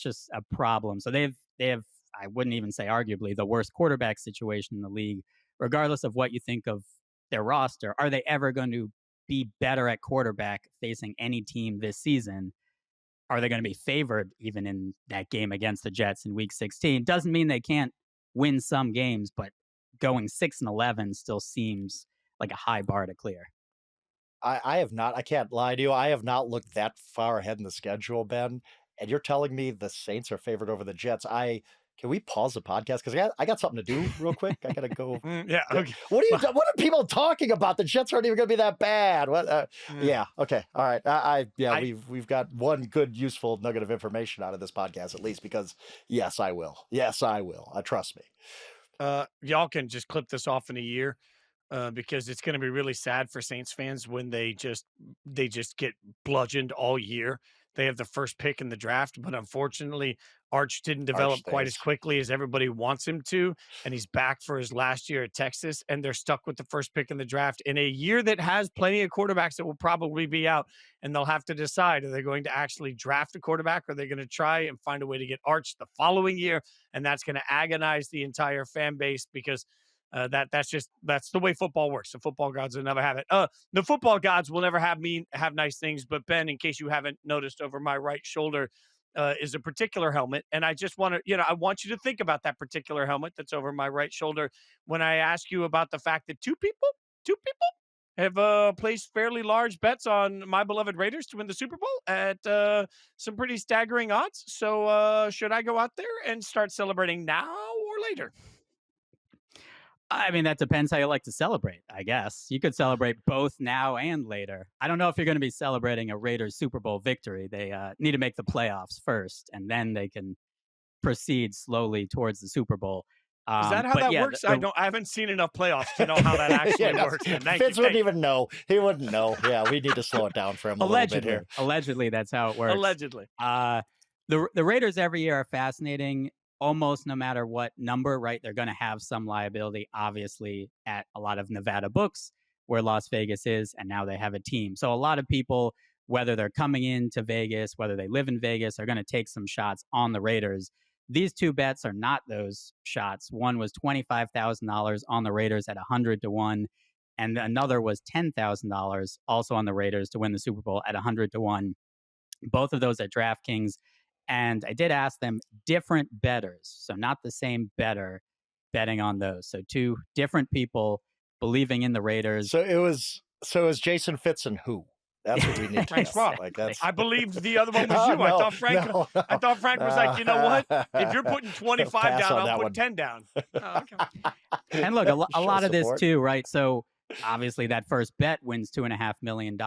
just a problem. So they have, I wouldn't even say arguably, the worst quarterback situation in the league. Regardless of what you think of their roster, are they ever going to be better at quarterback facing any team this season? Are they going to be favored even in that game against the Jets in week 16? Doesn't mean they can't win some games, but going 6-11 still seems like a high bar to clear. I have not, I can't lie to you, I have not looked that far ahead in the schedule, Ben, and you're telling me the Saints are favored over the Jets. Can we pause the podcast? Because I got something to do real quick. I got to go. Yeah. Okay. What are people talking about? The Jets aren't even going to be that bad. What? Yeah. Okay. All right. We've got one good, useful nugget of information out of this podcast, at least, because yes, I will. Yes, I will. Trust me. Y'all can just clip this off in a year. Because it's going to be really sad for Saints fans when they just get bludgeoned all year. They have the first pick in the draft, but unfortunately, Arch didn't develop quite as quickly as everybody wants him to, and he's back for his last year at Texas, and they're stuck with the first pick in the draft in a year that has plenty of quarterbacks that will probably be out, and they'll have to decide, are they going to actually draft a quarterback, or are they going to try and find a way to get Arch the following year, and that's going to agonize the entire fan base because that's the way football works. The football gods will never have it. The football gods will never have nice things. But Ben, in case you haven't noticed, over my right shoulder is a particular helmet, and I just want to, I want you to think about that particular helmet that's over my right shoulder when I ask you about the fact that two people have placed fairly large bets on my beloved Raiders to win the Super Bowl at some pretty staggering odds. So should I go out there and start celebrating now or later? I mean, that depends how you like to celebrate, I guess. You could celebrate both now and later. I don't know if you're going to be celebrating a Raiders Super Bowl victory. They need to make the playoffs first, and then they can proceed slowly towards the Super Bowl. Is that how that works? I haven't seen enough playoffs to know how that actually works. Fitz wouldn't even know. He wouldn't know. Yeah, we need to slow it down for him a little bit here. Allegedly, that's how it works. Allegedly. The Raiders every year are fascinating. Almost no matter what number, right? They're going to have some liability, obviously, at a lot of Nevada books where Las Vegas is, and now they have a team. So a lot of people, whether they're coming into Vegas, whether they live in Vegas, are going to take some shots on the Raiders. These two bets are not those shots. One was $25,000 on the Raiders at 100-1, and another was $10,000 also on the Raiders to win the Super Bowl at 100-1. Both of those at DraftKings. And I did ask them different bettors, so not the same bettor betting on those. So two different people believing in the Raiders. So it was Jason Fitz and who? That's what we need to Frank know. Schwab. Like that's. I believed the other one was you. I thought Frank. I thought Frank was like, you know what? If you're putting 25 down, I'll put 10 down. Oh, okay. And look, a lot of this support. too, right? So obviously that first bet wins $2.5 million.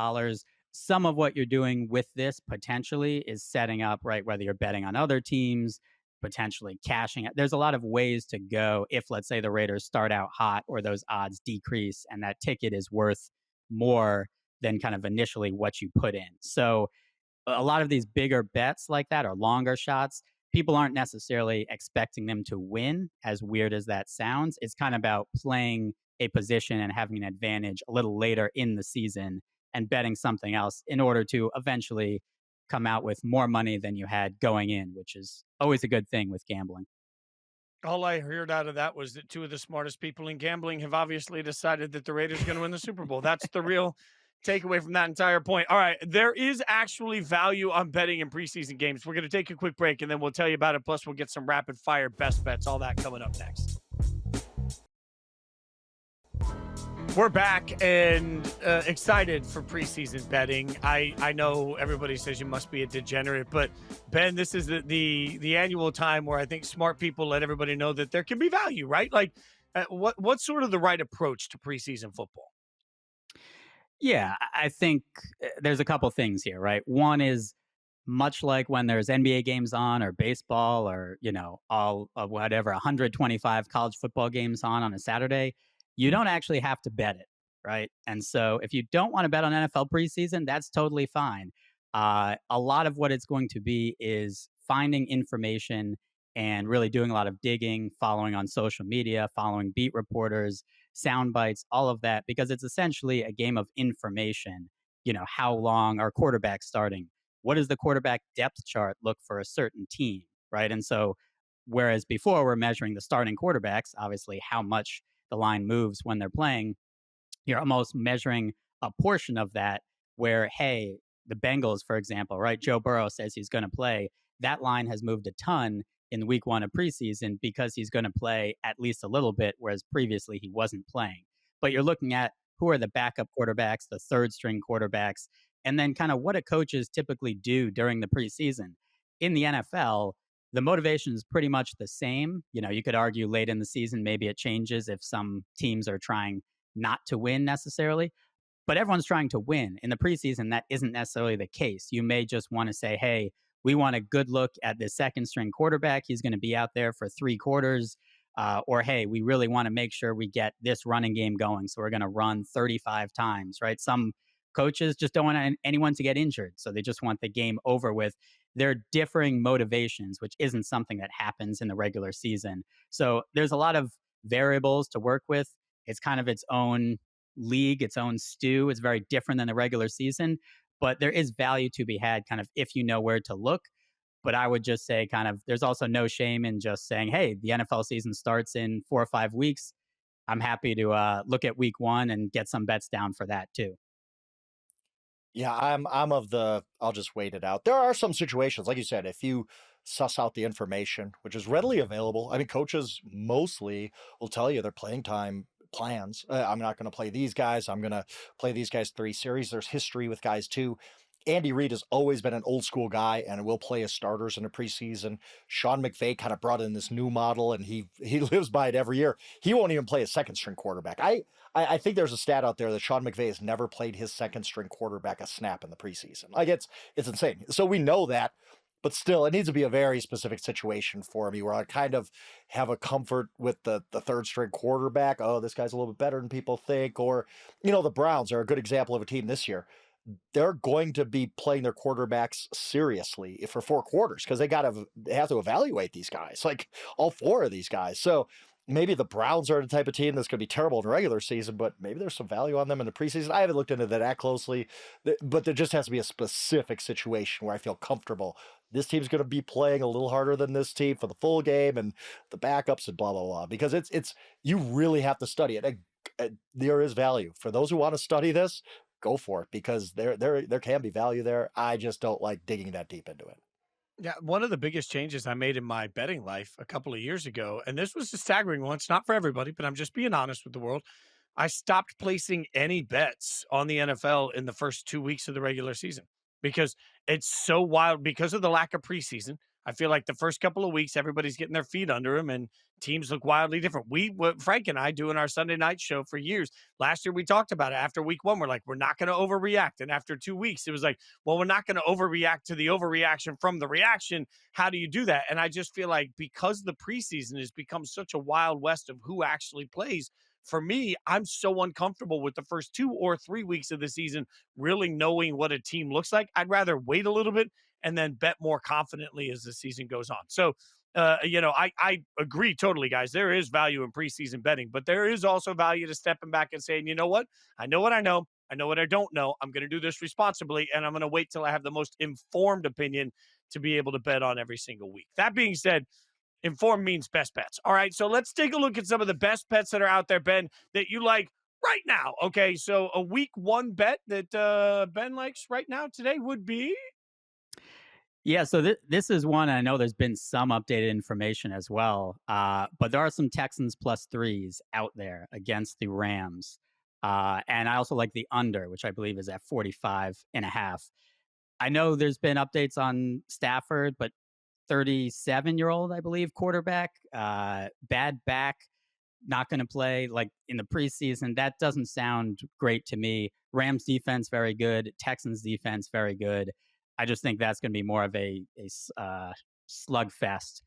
Some of what you're doing with this potentially is setting up, right? Whether you're betting on other teams, potentially cashing it. There's a lot of ways to go if, let's say, the Raiders start out hot or those odds decrease and that ticket is worth more than kind of initially what you put in. So a lot of these bigger bets like that or longer shots, people aren't necessarily expecting them to win, as weird as that sounds. It's kind of about playing a position and having an advantage a little later in the season and betting something else in order to eventually come out with more money than you had going in, which is always a good thing with gambling. All I heard out of that was that two of the smartest people in gambling have obviously decided that the Raiders are going to win the Super Bowl. That's the real takeaway from that entire point. All right, there is actually value on betting in preseason games. We're going to take a quick break, and then we'll tell you about it. Plus, we'll get some rapid-fire best bets, all that coming up next. We're back and excited for preseason betting. I know everybody says you must be a degenerate, but Ben, this is the annual time where I think smart people let everybody know that there can be value, right? Like, what's sort of the right approach to preseason football? Yeah, I think there's a couple things here, right? One is much like when there's NBA games on or baseball or, all of whatever, 125 college football games on a Saturday, you don't actually have to bet it, right? And so if you don't want to bet on NFL preseason, that's totally fine. A lot of what it's going to be is finding information and really doing a lot of digging, following on social media, following beat reporters, sound bites, all of that, because it's essentially a game of information. How long are quarterbacks starting? What does the quarterback depth chart look for a certain team, right? And so, whereas before we're measuring the starting quarterbacks, obviously how much the line moves when they're playing, you're almost measuring a portion of that where, hey, the Bengals, for example, right? Joe Burrow says he's going to play. That line has moved a ton in week one of preseason because he's going to play at least a little bit, whereas previously he wasn't playing. But you're looking at who are the backup quarterbacks, the third string quarterbacks, and then kind of what do coaches typically do during the preseason. In the NFL, the motivation is pretty much the same. You could argue late in the season, maybe it changes if some teams are trying not to win necessarily, but everyone's trying to win. In the preseason, that isn't necessarily the case. You may just want to say, hey, we want a good look at the second string quarterback. He's going to be out there for 3 quarters. Or, hey, we really want to make sure we get this running game going. So we're going to run 35 times, right? Some coaches just don't want anyone to get injured. So they just want the game over with. There are differing motivations, which isn't something that happens in the regular season. So there's a lot of variables to work with. It's kind of its own league, its own stew. It's very different than the regular season, but there is value to be had kind of if you know where to look. But I would just say kind of there's also no shame in just saying, hey, the NFL season starts in 4 or 5 weeks. I'm happy to look at week one and get some bets down for that too. Yeah, I'm of the I'll just wait it out. There are some situations, like you said, if you suss out the information, which is readily available. I mean, coaches mostly will tell you their playing time plans. I'm not going to play these guys. I'm going to play these guys 3 series. There's history with guys too. Andy Reid has always been an old school guy and will play his starters in the preseason. Sean McVay kind of brought in this new model and he lives by it every year. He won't even play a second string quarterback. I think there's a stat out there that Sean McVay has never played his second string quarterback a snap in the preseason. Like it's insane. So we know that, but still it needs to be a very specific situation for me where I kind of have a comfort with the third string quarterback. Oh, this guy's a little bit better than people think. Or, the Browns are a good example of a team this year. They're going to be playing their quarterbacks seriously for 4 quarters because they have to evaluate these guys, like all 4 of these guys. So maybe the Browns are the type of team that's going to be terrible in the regular season, but maybe there's some value on them in the preseason. I haven't looked into that closely, but there just has to be a specific situation where I feel comfortable. This team's going to be playing a little harder than this team for the full game and the backups and blah, blah, blah, because it's you really have to study it. There is value for those who want to study this. Go for it because there can be value there. I just don't like digging that deep into it. Yeah, one of the biggest changes I made in my betting life a couple of years ago, and this was a staggering one. It's not for everybody, but I'm just being honest with the world. I stopped placing any bets on the NFL in the first 2 weeks of the regular season because it's so wild because of the lack of preseason. I feel like the first couple of weeks, everybody's getting their feet under them and teams look wildly different. What Frank and I do in our Sunday night show for years. Last year, we talked about it. After week one, we're like, we're not going to overreact. And after 2 weeks, it was like, well, we're not going to overreact to the overreaction from the reaction. How do you do that? And I just feel like because the preseason has become such a wild west of who actually plays, for me, I'm so uncomfortable with the first 2 or 3 weeks of the season really knowing what a team looks like. I'd rather wait a little bit and then bet more confidently as the season goes on. So, I agree totally, guys. There is value in preseason betting, but there is also value to stepping back and saying, you know what? I know what I know. I know what I don't know. I'm going to do this responsibly, and I'm going to wait till I have the most informed opinion to be able to bet on every single week. That being said, informed means best bets. All right, so let's take a look at some of the best bets that are out there, Ben, that you like right now. Okay, so a week one bet that Ben likes right now today would be? Yeah, so this is one. I know there's been some updated information as well, but there are some Texans +3s out there against the Rams. And I also like the under, which I believe is at 45.5. I know there's been updates on Stafford, but 37-year-old, I believe, quarterback, bad back, not going to play like in the preseason. That doesn't sound great to me. Rams defense, very good. Texans defense, very good. I just think that's going to be more of a slugfest.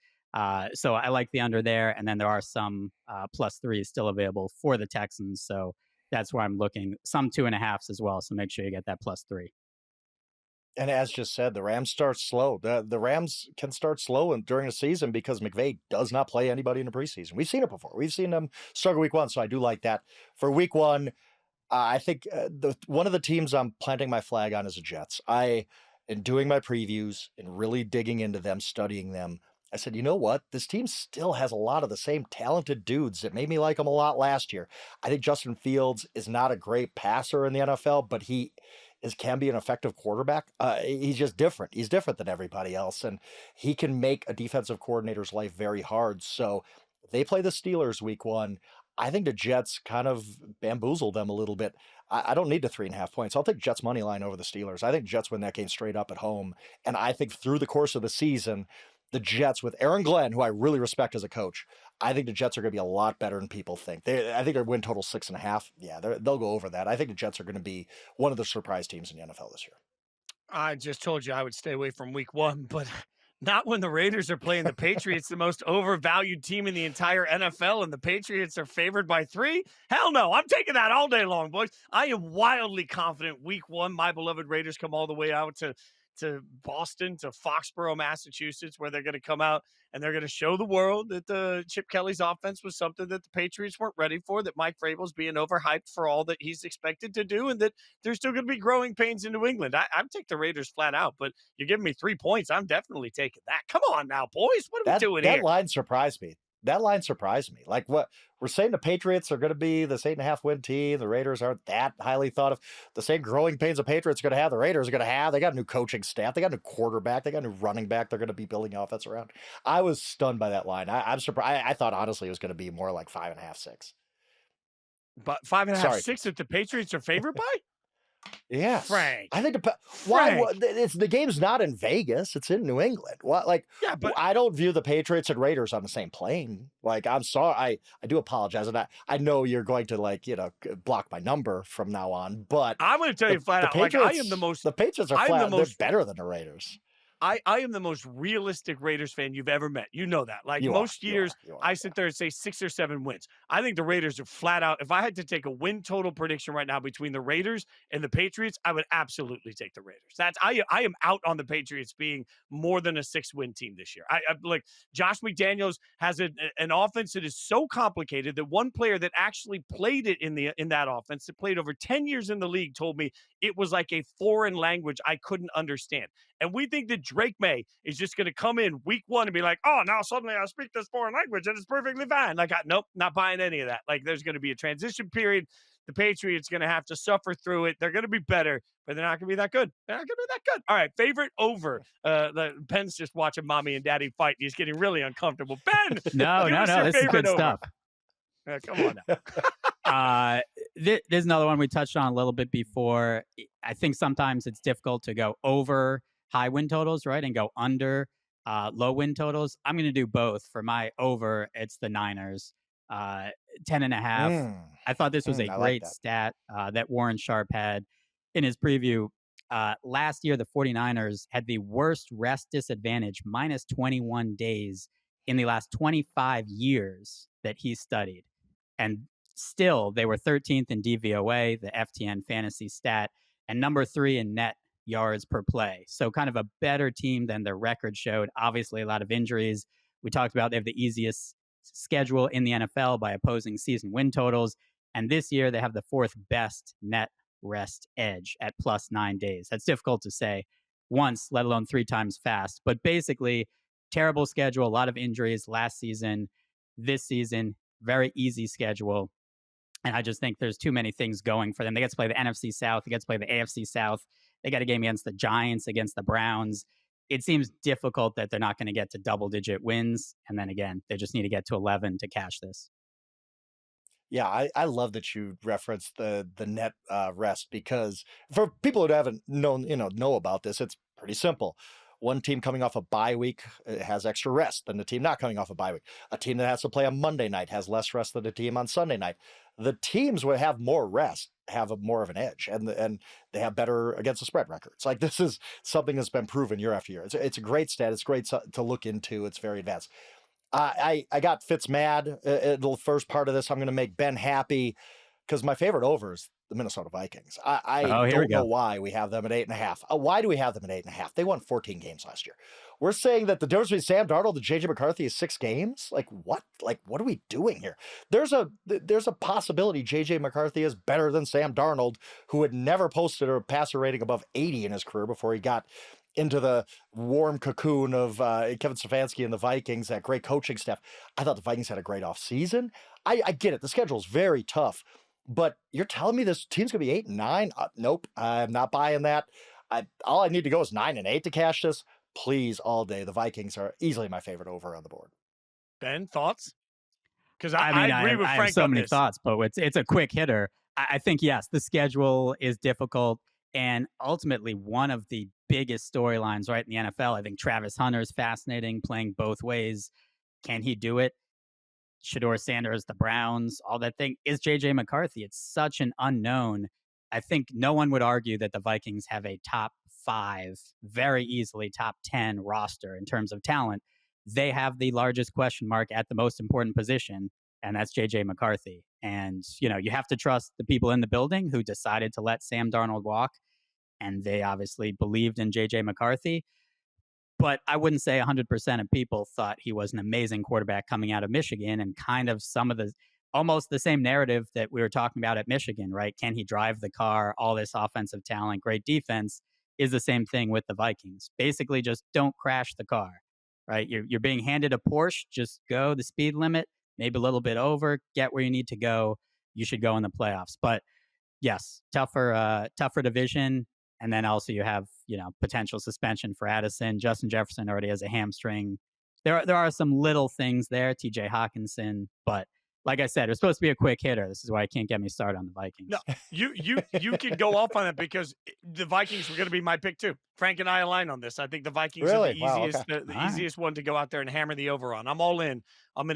So I like the under there. And then there are some +3s still available for the Texans. So that's where I'm looking. Some 2.5s as well. So make sure you get that +3. And as just said, the Rams start slow. The Rams can start slow during the season because McVay does not play anybody in the preseason. We've seen it before. We've seen them struggle week one. So I do like that. For week one, I think one of the teams I'm planting my flag on is the Jets. In doing my previews and really digging into them, studying them, I said, you know what? This team still has a lot of the same talented dudes that made me like them a lot last year. I think Justin Fields is not a great passer in the NFL, but he can be an effective quarterback. He's just different. He's different than everybody else, and he can make a defensive coordinator's life very hard. So they play the Steelers week one. I think the Jets kind of bamboozle them a little bit. I don't need the 3.5 points. I'll take Jets money line over the Steelers. I think Jets win that game straight up at home. And I think through the course of the season, the Jets with Aaron Glenn, who I really respect as a coach, I think the Jets are going to be a lot better than people think. I think their win total 6.5. Yeah, they'll go over that. I think the Jets are going to be one of the surprise teams in the NFL this year. I just told you I would stay away from week one, but not when the Raiders are playing the Patriots, the most overvalued team in the entire NFL, and the Patriots are favored by 3. Hell no, I'm taking that all day long, boys. I am wildly confident week one, my beloved Raiders come all the way out to Boston, to Foxborough, Massachusetts, where they're going to come out and they're going to show the world that the Chip Kelly's offense was something that the Patriots weren't ready for, that Mike Vrabel's being overhyped for all that he's expected to do, and that there's still going to be growing pains in New England. I'd take the Raiders flat out, but you're giving me 3 points. I'm definitely taking that. Come on now, boys. What are we doing here? That line surprised me. Like, what we're saying, the Patriots are going to be this 8.5 win team. The Raiders aren't that highly thought of. The same growing pains the Patriots are going to have, the Raiders are going to have. They got a new coaching staff. They got a new quarterback. They got a new running back. They're going to be building offense around. I was stunned by that line. I'm surprised. I thought honestly it was going to be more like 5.5, 6. But 5.5, 6 that the Patriots are favored by? Yes, Frank. I think the game's not in Vegas; it's in New England. What, like? Yeah, but I don't view the Patriots and Raiders on the same plane. Like, I'm sorry, I do apologize, and I know you're going to block my number from now on. But I'm going to tell you flat out, the Patriots are they're better than the Raiders. I am the most realistic Raiders fan you've ever met. You know that. Like, most years, I sit there and say 6 or 7 wins. I think the Raiders are flat out. If I had to take a win total prediction right now between the Raiders and the Patriots, I would absolutely take the Raiders. I am out on the Patriots being more than a 6-win team this year. I like, Josh McDaniels has an offense that is so complicated that one player that actually played it in that offense, that played over 10 years in the league, told me it was like a foreign language I couldn't understand. And we think that Drake May is just going to come in week one and be like, oh, now suddenly I speak this foreign language and it's perfectly fine. Like, nope, not buying any of that. Like, there's going to be a transition period. The Patriots going to have to suffer through it. They're going to be better, but they're not going to be that good. They're not going to be that good. All right, favorite over. Ben's just watching mommy and daddy fight. He's getting really uncomfortable. Ben! No, this is good stuff. Come on now. There's another one we touched on a little bit before. I think sometimes it's difficult to go over high win totals, right, and go under low win totals. I'm going to do both. For my over, it's the Niners, 10.5. I thought this was a I like great that. stat that Warren Sharp had in his preview. Last year, the 49ers had the worst rest disadvantage, minus 21 days in the last 25 years that he studied. And still, they were 13th in DVOA, the FTN fantasy stat, and number 3 in net yards per play. So kind of a better team than their record showed. Obviously, a lot of injuries. We talked about they have the easiest schedule in the NFL by opposing season win totals. And this year, they have the 4th best net rest edge at plus 9 days. That's difficult to say once, let alone 3 times fast. But basically, terrible schedule, a lot of injuries last season. This season, very easy schedule. And I just think there's too many things going for them. They get to play the NFC South. They get to play the AFC South. They got a game against the Giants, against the Browns. It seems difficult that they're not going to get to double-digit wins. And then again, they just need to get to 11 to cash this. Yeah, I love that you referenced the net rest, because for people who haven't know about this, it's pretty simple. One team coming off a bye week has extra rest than the team not coming off a bye week. A team that has to play on Monday night has less rest than the team on Sunday night. The teams would have more rest, have more of an edge, and they have better against the spread records. Like, this is something that's been proven year after year. It's a great stat. It's great to look into. It's very advanced. I got Fitz mad in the first part of this. I'm going to make Ben happy because my favorite over is the Minnesota Vikings. I don't know why we have them at 8.5. Why do we have them at 8.5? They won 14 games last year. We're saying that the difference between Sam Darnold and JJ McCarthy is 6 games. Like, what? Like, what are we doing here? There's a possibility JJ McCarthy is better than Sam Darnold, who had never posted a passer rating above 80 in his career before he got into the warm cocoon of Kevin Stefanski and the Vikings, that great coaching staff. I thought the Vikings had a great offseason. I get it. The schedule's very tough. But you're telling me this team's going to be 8-9? Nope, I'm not buying that. All I need to go is 9-8 to cash this. Please, all day. The Vikings are easily my favorite over on the board. Ben, thoughts? Because I mean, I agree with Frank have so on many this. thoughts, but it's a quick hitter. I think, yes, the schedule is difficult. And ultimately, one of the biggest storylines right in the NFL, I think Travis Hunter is fascinating, playing both ways. Can he do it? Shedeur Sanders, the Browns, all that thing. Is JJ McCarthy? It's such an unknown. I think no one would argue that the Vikings have a top 5, very easily top 10 roster in terms of talent. They have the largest question mark at the most important position, and that's JJ McCarthy. And, you have to trust the people in the building who decided to let Sam Darnold walk, and they obviously believed in JJ McCarthy. But I wouldn't say 100% of people thought he was an amazing quarterback coming out of Michigan, and kind of some of the almost the same narrative that we were talking about at Michigan, right? Can he drive the car? All this offensive talent, great defense is the same thing with the Vikings. Basically, just don't crash the car, right? You're being handed a Porsche, just go the speed limit, maybe a little bit over, get where you need to go. You should go in the playoffs. But yes, tougher division. And then also you have, potential suspension for Addison. Justin Jefferson already has a hamstring. There are some little things there, TJ Hawkinson, but like I said, it's supposed to be a quick hitter. This is why I can't get me started on the Vikings. No, you can go off on it because the Vikings were going to be my pick too. Frank and I align on this. I think the Vikings are the easiest, the easiest one to go out there and hammer the over on. I'm all in. I'm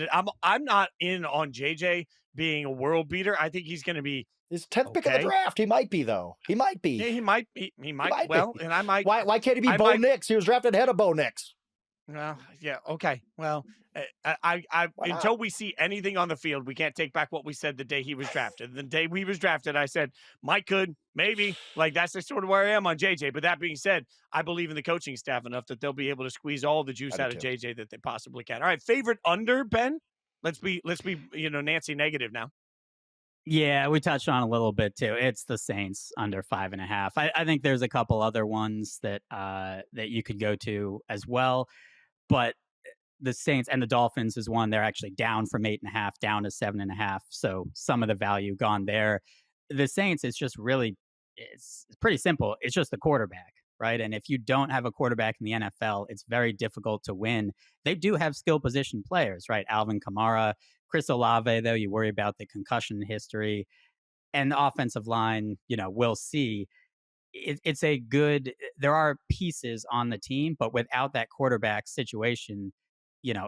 not in on JJ being a world beater. I think he's going to be. He's 10th pick of the draft. He might be, though. He might be. Yeah, he might. He might. Well, be. And I might. Why can't he be Bo Nix? He was drafted ahead of Bo Nix. Well, yeah. Okay. Well, I until we see anything on the field, we can't take back what we said the day he was drafted. The day he was drafted, I said Mike could maybe. Like, that's sort of where I am on JJ. But that being said, I believe in the coaching staff enough that they'll be able to squeeze all the juice out of JJ that they possibly can. All right, favorite under, Ben. Let's be Nancy negative now. Yeah, we touched on a little bit too. It's the Saints under 5.5. I think there's a couple other ones that you could go to as well, but the Saints and the Dolphins is one. They're actually down from 8.5 down to 7.5. So some of the value gone there. The Saints, it's pretty simple. It's just the quarterback, right? And if you don't have a quarterback in the NFL, it's very difficult to win. They do have skill position players, right? Alvin Kamara, Chris Olave, though, you worry about the concussion history. and the offensive line, we'll see. It's a good. There are pieces on the team, but without that quarterback situation,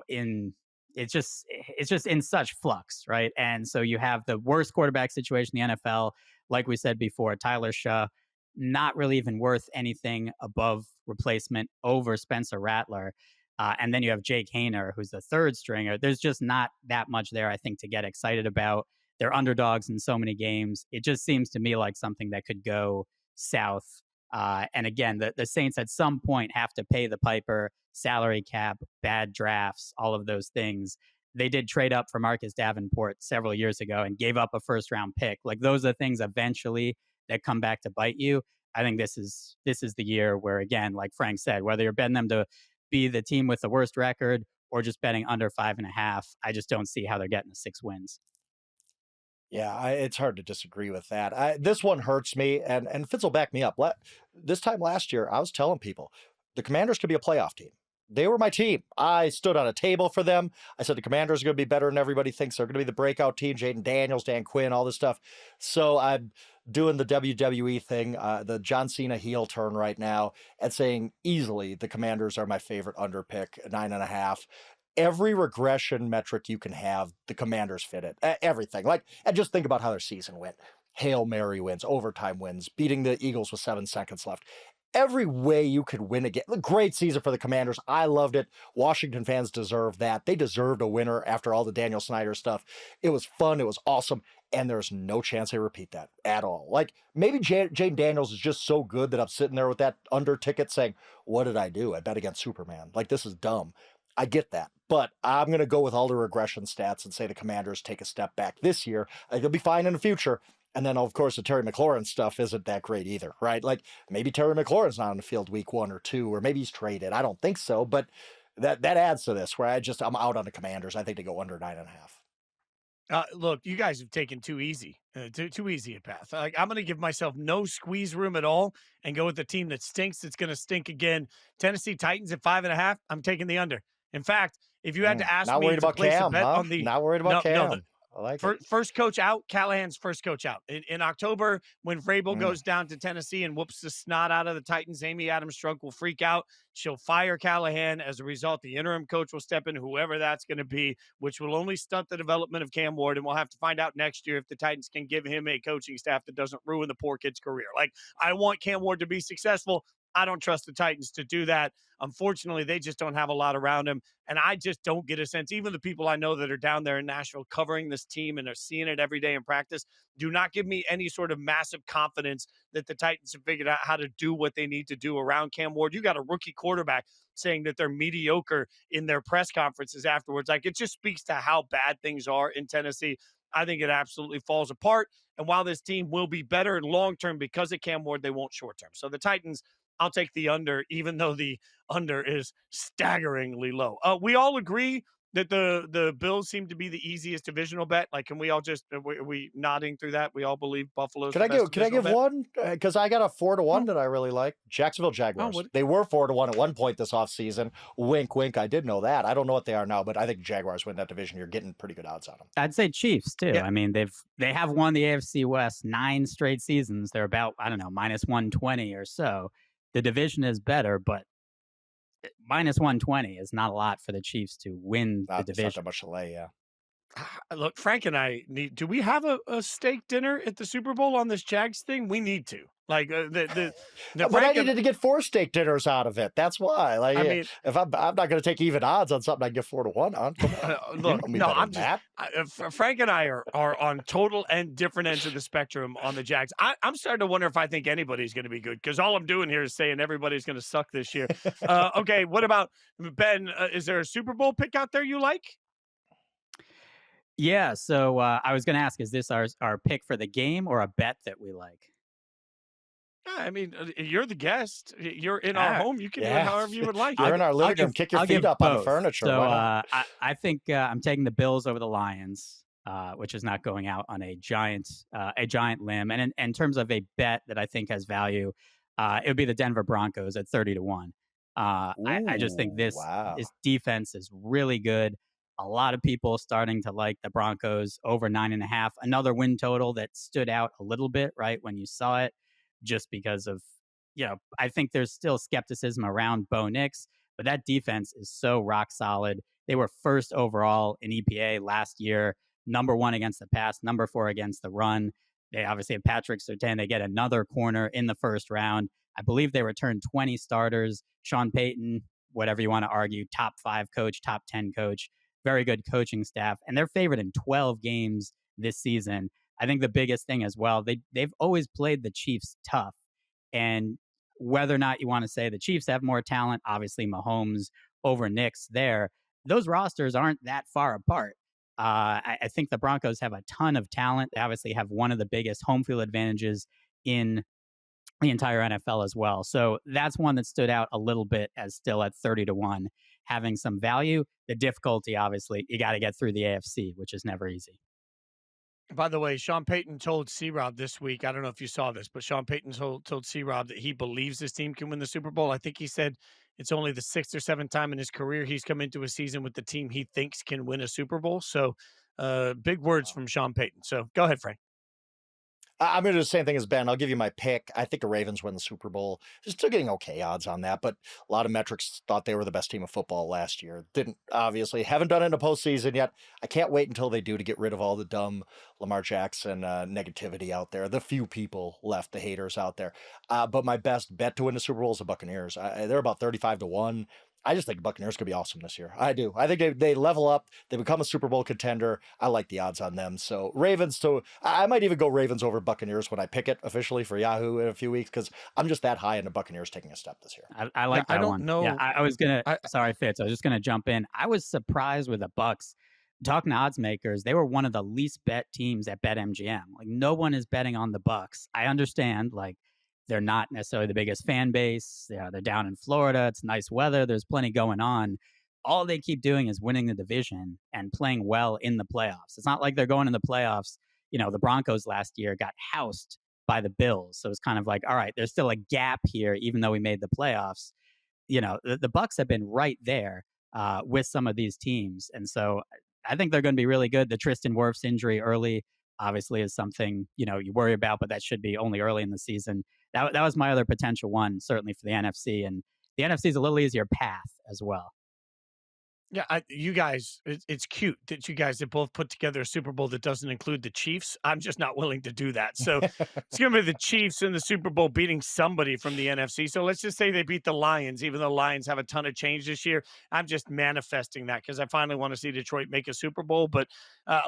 in it's just in such flux, right? And so you have the worst quarterback situation in the NFL, like we said before, Tyler Shaw, not really even worth anything above replacement over Spencer Rattler. And then you have Jake Hayner, who's the third stringer. There's just not that much there, I think, to get excited about. They're underdogs in so many games. It just seems to me like something that could go south. And again, the Saints at some point have to pay the piper, salary cap, bad drafts, all of those things. They did trade up for Marcus Davenport several years ago and gave up a first round pick. Like those are things eventually that come back to bite you. I think this is the year where, again, like Frank said, whether you're betting them to be the team with the worst record or just betting under 5.5, I just don't see how they're getting the 6 wins. Yeah, it's hard to disagree with that. This one hurts me, and Fitz will back me up. This time last year, I was telling people the Commanders could be a playoff team. They were my team. I stood on a table for them. I said the Commanders are going to be better than everybody thinks. They're going to be the breakout team. Jaden Daniels, Dan Quinn, all this stuff. So I'm doing the WWE thing, the John Cena heel turn right now, and saying easily the Commanders are my favorite under pick, 9.5. Every regression metric you can have, the Commanders fit it. Everything. And just think about how their season went. Hail Mary wins, overtime wins, beating the Eagles with 7 seconds left. Every way you could win again. Great season for the Commanders. I loved it. Washington fans deserve that. They deserved a winner after all the Daniel Snyder stuff. It was fun. It was awesome. And there's no chance they repeat that at all. Maybe Jaden Daniels is just so good that I'm sitting there with that under ticket saying, what did I do? I bet against Superman. This is dumb. I get that. But I'm going to go with all the regression stats and say the Commanders take a step back this year. They'll be fine in the future. And then, of course, the Terry McLaurin stuff isn't that great either, right? Maybe Terry McLaurin's not on the field week 1 or 2, or maybe he's traded. I don't think so, but that adds to this where I'm out on the Commanders. I think they go under 9.5. Look, you guys have taken too easy a path. I'm going to give myself no squeeze room at all and go with the team that stinks. It's going to stink again. Tennessee Titans at 5.5. I'm taking the under. In fact, if you had to ask me to place a bet on the not worried about Cam. I like it. First coach out, Callahan's first coach out. In October, when Vrabel goes down to Tennessee and whoops the snot out of the Titans, Amy Adams-Strunk will freak out. She'll fire Callahan. As a result, the interim coach will step in, whoever that's going to be, which will only stunt the development of Cam Ward. And we'll have to find out next year if the Titans can give him a coaching staff that doesn't ruin the poor kid's career. I want Cam Ward to be successful. I don't trust the Titans to do that. Unfortunately, they just don't have a lot around him. And I just don't get a sense, even the people I know that are down there in Nashville covering this team and are seeing it every day in practice, do not give me any sort of massive confidence that the Titans have figured out how to do what they need to do around Cam Ward. You got a rookie quarterback saying that they're mediocre in their press conferences afterwards. It just speaks to how bad things are in Tennessee. I think it absolutely falls apart. And while this team will be better in long-term because of Cam Ward, they won't short-term. So the Titans, I'll take the under, even though the under is staggeringly low. We all agree that the Bills seem to be the easiest divisional bet. Can we all just are we nodding through that? We all believe Buffalo's. Can I give one? Because I got a 4-1 that I really like. Jacksonville Jaguars. They were 4-1 at one point this offseason. Wink, wink. I did know that. I don't know what they are now, but I think Jaguars win that division. You're getting pretty good odds on them. I'd say Chiefs too. Yeah. I mean, they have won the AFC West 9 straight seasons. They're about minus 120 or so. The division is better, but minus 120 is not a lot for the Chiefs to win the division. Not that much to lay, yeah. Look, Frank and I do we have a steak dinner at the Super Bowl on this Jags thing? We need to. But I needed to get 4 steak dinners out of it. That's why. If I'm not going to take even odds on something, I can get 4-1 on. Come on. Look, no, I'm just Frank and I are on total and different ends of the spectrum on the Jags. I'm starting to wonder if I think anybody's going to be good because all I'm doing here is saying everybody's going to suck this year. Okay, what about Ben? Is there a Super Bowl pick out there you like? Yeah, so I was going to ask, is this our pick for the game or a bet that we like? I mean, you're the guest. You're in our home. You can do it however you would like. You're in our living room. Kick your feet up on the furniture. So I think I'm taking the Bills over the Lions, which is not going out on a giant limb. And in terms of a bet that I think has value, it would be the Denver Broncos at 30-1. I just think this defense is really good. A lot of people starting to like the Broncos over 9.5. Another win total that stood out a little bit, right, when you saw it, just because of, I think there's still skepticism around Bo Nix, but that defense is so rock solid. They were first overall in EPA last year, number 1 against the pass, number 4 against the run. They obviously have Patrick Surtain. They get another corner in the first round. I believe they returned 20 starters. Sean Payton, whatever you want to argue, top 5 coach, top 10 coach, very good coaching staff. And they're favored in 12 games this season. I think the biggest thing as well, they've always played the Chiefs tough. And whether or not you want to say the Chiefs have more talent, obviously Mahomes over Knicks there, those rosters aren't that far apart. I think the Broncos have a ton of talent. They obviously have one of the biggest home field advantages in the entire NFL as well. So that's one that stood out a little bit as still at 30-1, having some value. The difficulty, obviously, you got to get through the AFC, which is never easy. By the way, Sean Payton told C-Rob this week, I don't know if you saw this, but Sean Payton told C-Rob that he believes his team can win the Super Bowl. I think he said it's only the 6th or 7th time in his career he's come into a season with the team he thinks can win a Super Bowl. So big words from Sean Payton. So go ahead, Frank. I'm going to do the same thing as Ben. I'll give you my pick. I think the Ravens win the Super Bowl. They're still getting okay odds on that, but a lot of metrics thought they were the best team of football last year. Didn't, obviously. Haven't done it in the postseason yet. I can't wait until they do to get rid of all the dumb Lamar Jackson negativity out there. The few people left, the haters out there. But my best bet to win the Super Bowl is the Buccaneers. They're about 35-1. I just think Buccaneers could be awesome this year. I do. I think they level up. They become a Super Bowl contender. I like the odds on them. So Ravens. So I might even go Ravens over Buccaneers when I pick it officially for Yahoo in a few weeks, because I'm just that high on the Buccaneers taking a step this year. I like that I don't one. know. Yeah, I was gonna. Sorry, Fitz. I was just gonna jump in. I was surprised with the Bucs. Talking to odds makers, they were one of the least bet teams at BetMGM. Like, no one is betting on the Bucs. I understand, like, they're not necessarily the biggest fan base. They're down in Florida. It's nice weather. There's plenty going on. All they keep doing is winning the division and playing well in the playoffs. It's not like they're going in the playoffs. The Broncos last year got housed by the Bills. So it's kind of like, all right, there's still a gap here, even though we made the playoffs. The Bucs have been right there with some of these teams. And so I think they're going to be really good. The Tristan Wirfs injury early obviously is something, you worry about, but that should be only early in the season. That was my other potential one, certainly for the NFC. And the NFC is a little easier path as well. Yeah, you guys, it's cute that you guys have both put together a Super Bowl that doesn't include the Chiefs. I'm just not willing to do that. So it's going to be the Chiefs in the Super Bowl beating somebody from the NFC. So let's just say they beat the Lions, even though Lions have a ton of change this year. I'm just manifesting that because I finally want to see Detroit make a Super Bowl. But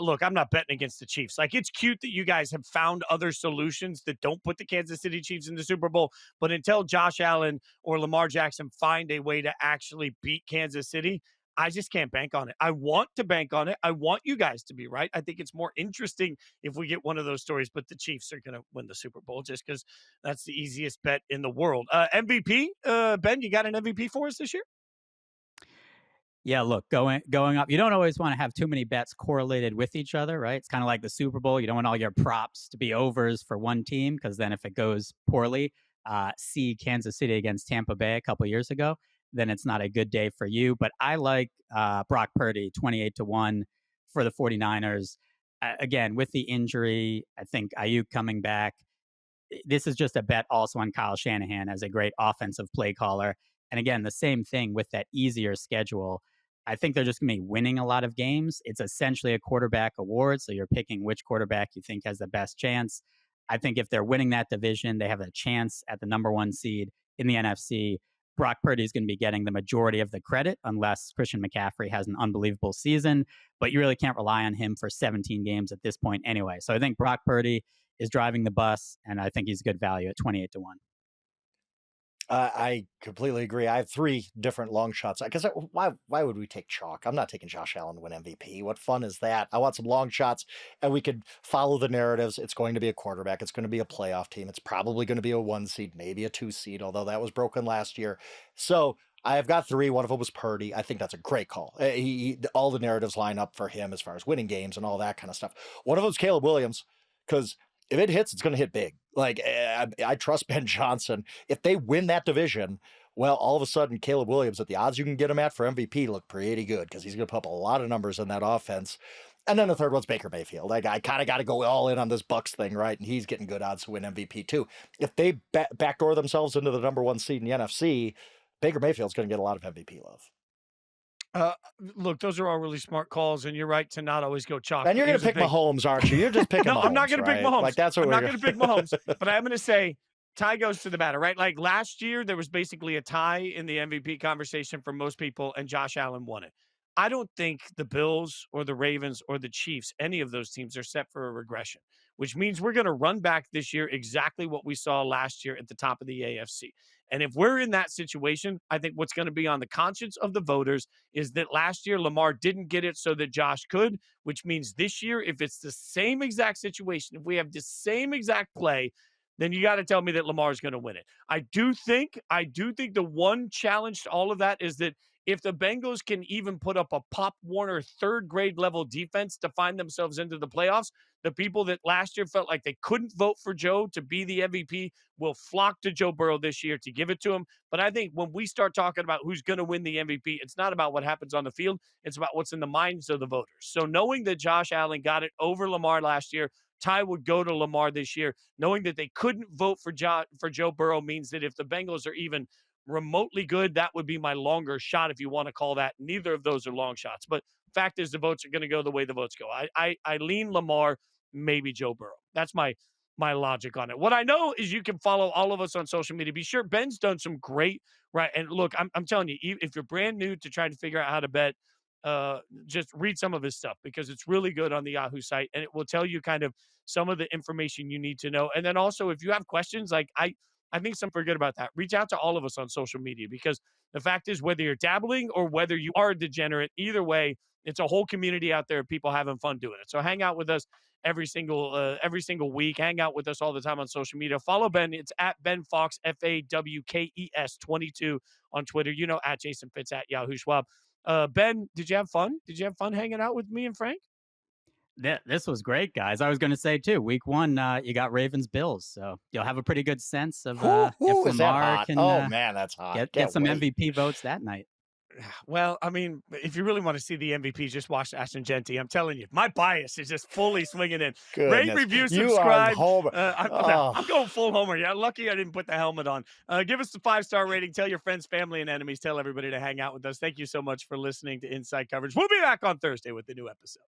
look, I'm not betting against the Chiefs. Like, it's cute that you guys have found other solutions that don't put the Kansas City Chiefs in the Super Bowl. But until Josh Allen or Lamar Jackson find a way to actually beat Kansas City, I just can't bank on it. I want to bank on it. I want you guys to be right. I think it's more interesting if we get one of those stories, but the Chiefs are going to win the Super Bowl just because that's the easiest bet in the world. MVP, Ben, you got an MVP for us this year? Yeah, look, going up, you don't always want to have too many bets correlated with each other, right? It's kind of like the Super Bowl. You don't want all your props to be overs for one team, because then if it goes poorly, see Kansas City against Tampa Bay a couple years ago, then it's not a good day for you. But I like Brock Purdy, 28-1 for the 49ers. Again, with the injury, I think Ayuk coming back, this is just a bet also on Kyle Shanahan as a great offensive play caller. And again, the same thing with that easier schedule. I think they're just going to be winning a lot of games. It's essentially a quarterback award, so you're picking which quarterback you think has the best chance. I think if they're winning that division, they have a chance at the number 1 seed in the NFC. Brock Purdy is going to be getting the majority of the credit unless Christian McCaffrey has an unbelievable season, but you really can't rely on him for 17 games at this point anyway. So I think Brock Purdy is driving the bus, and I think he's a good value at 28-1. I completely agree. I have 3 different long shots. Because why would we take chalk? I'm not taking Josh Allen to win MVP. What fun is that? I want some long shots, and we could follow the narratives. It's going to be a quarterback. It's going to be a playoff team. It's probably going to be a 1 seed, maybe a 2 seed, although that was broken last year. So I have got 3. One of them was Purdy. I think that's a great call. All the narratives line up for him as far as winning games and all that kind of stuff. One of them is Caleb Williams, because if it hits, it's going to hit big. Like, I trust Ben Johnson. If they win that division, Well, all of a sudden, Caleb Williams, at the odds you can get him at for MVP, look pretty good because he's going to put up a lot of numbers in that offense. And then the third one's Baker Mayfield. Like, I kind of got to go all in on this Bucs thing, right? And he's getting good odds to win MVP too. If they backdoor themselves into the number 1 seed in the NFC, Baker Mayfield's going to get a lot of MVP love. Look, those are all really smart calls, and you're right to not always go chalk. And you're going to pick Mahomes, aren't you? You're just picking No, Mahomes, I'm not going to pick Mahomes. Like, that's what I'm not going to pick Mahomes, to but I'm going to say tie goes to the batter, right? Like last year, there was basically a tie in the MVP conversation for most people, and Josh Allen won it. I don't think the Bills or the Ravens or the Chiefs, any of those teams, are set for a regression, which means we're going to run back this year exactly what we saw last year at the top of the AFC. And if we're in that situation, I think what's going to be on the conscience of the voters is that last year Lamar didn't get it so that Josh could, which means this year, if it's the same exact situation, if we have the same exact play, then you got to tell me that Lamar is going to win it. I do think the one challenge to all of that is that if the Bengals can even put up a Pop Warner third grade level defense to find themselves into the playoffs, the people that last year felt like they couldn't vote for Joe to be the MVP will flock to Joe Burrow this year to give it to him. But I think when we start talking about who's going to win the MVP, it's not about what happens on the field. It's about what's in the minds of the voters. So knowing that Josh Allen got it over Lamar last year, tie would go to Lamar this year. Knowing that they couldn't vote for Joe Burrow means that if the Bengals are even remotely good, that would be my longer shot, if you want to call that. Neither of those are long shots. But fact is, the votes are going to go the way the votes go. I lean Lamar, maybe Joe Burrow. That's my logic on it. What I know is you can follow all of us on social media. Be sure Ben's done some great, right? And look, I'm telling you, if you're brand new to trying to figure out how to bet, just read some of his stuff because it's really good on the Yahoo site, and it will tell you kind of some of the information you need to know. And then also, if you have questions, like I think some forget about that. Reach out to all of us on social media because the fact is, whether you're dabbling or whether you are a degenerate, either way, it's a whole community out there of people having fun doing it. So hang out with us every single week. Hang out with us all the time on social media. Follow Ben. It's at Ben Fawkes, FAWKES 22 on Twitter. You know, at Jason Fitz at Yahoo Schwab. Ben, did you have fun? Did you have fun hanging out with me and Frank? This was great, guys. I was going to say too. Week 1, you got Ravens Bills, so you'll have a pretty good sense of if Lamar can. Oh man, that's hot. Get some MVP votes that night. Well, I mean, if you really want to see the MVP, just watch Ashton Genty. I'm telling you, my bias is just fully swinging in. Rate, review, subscribe. I'm going full homer. Yeah, lucky I didn't put the helmet on. Give us the 5-star rating. Tell your friends, family, and enemies. Tell everybody to hang out with us. Thank you so much for listening to Inside Coverage. We'll be back on Thursday with the new episode.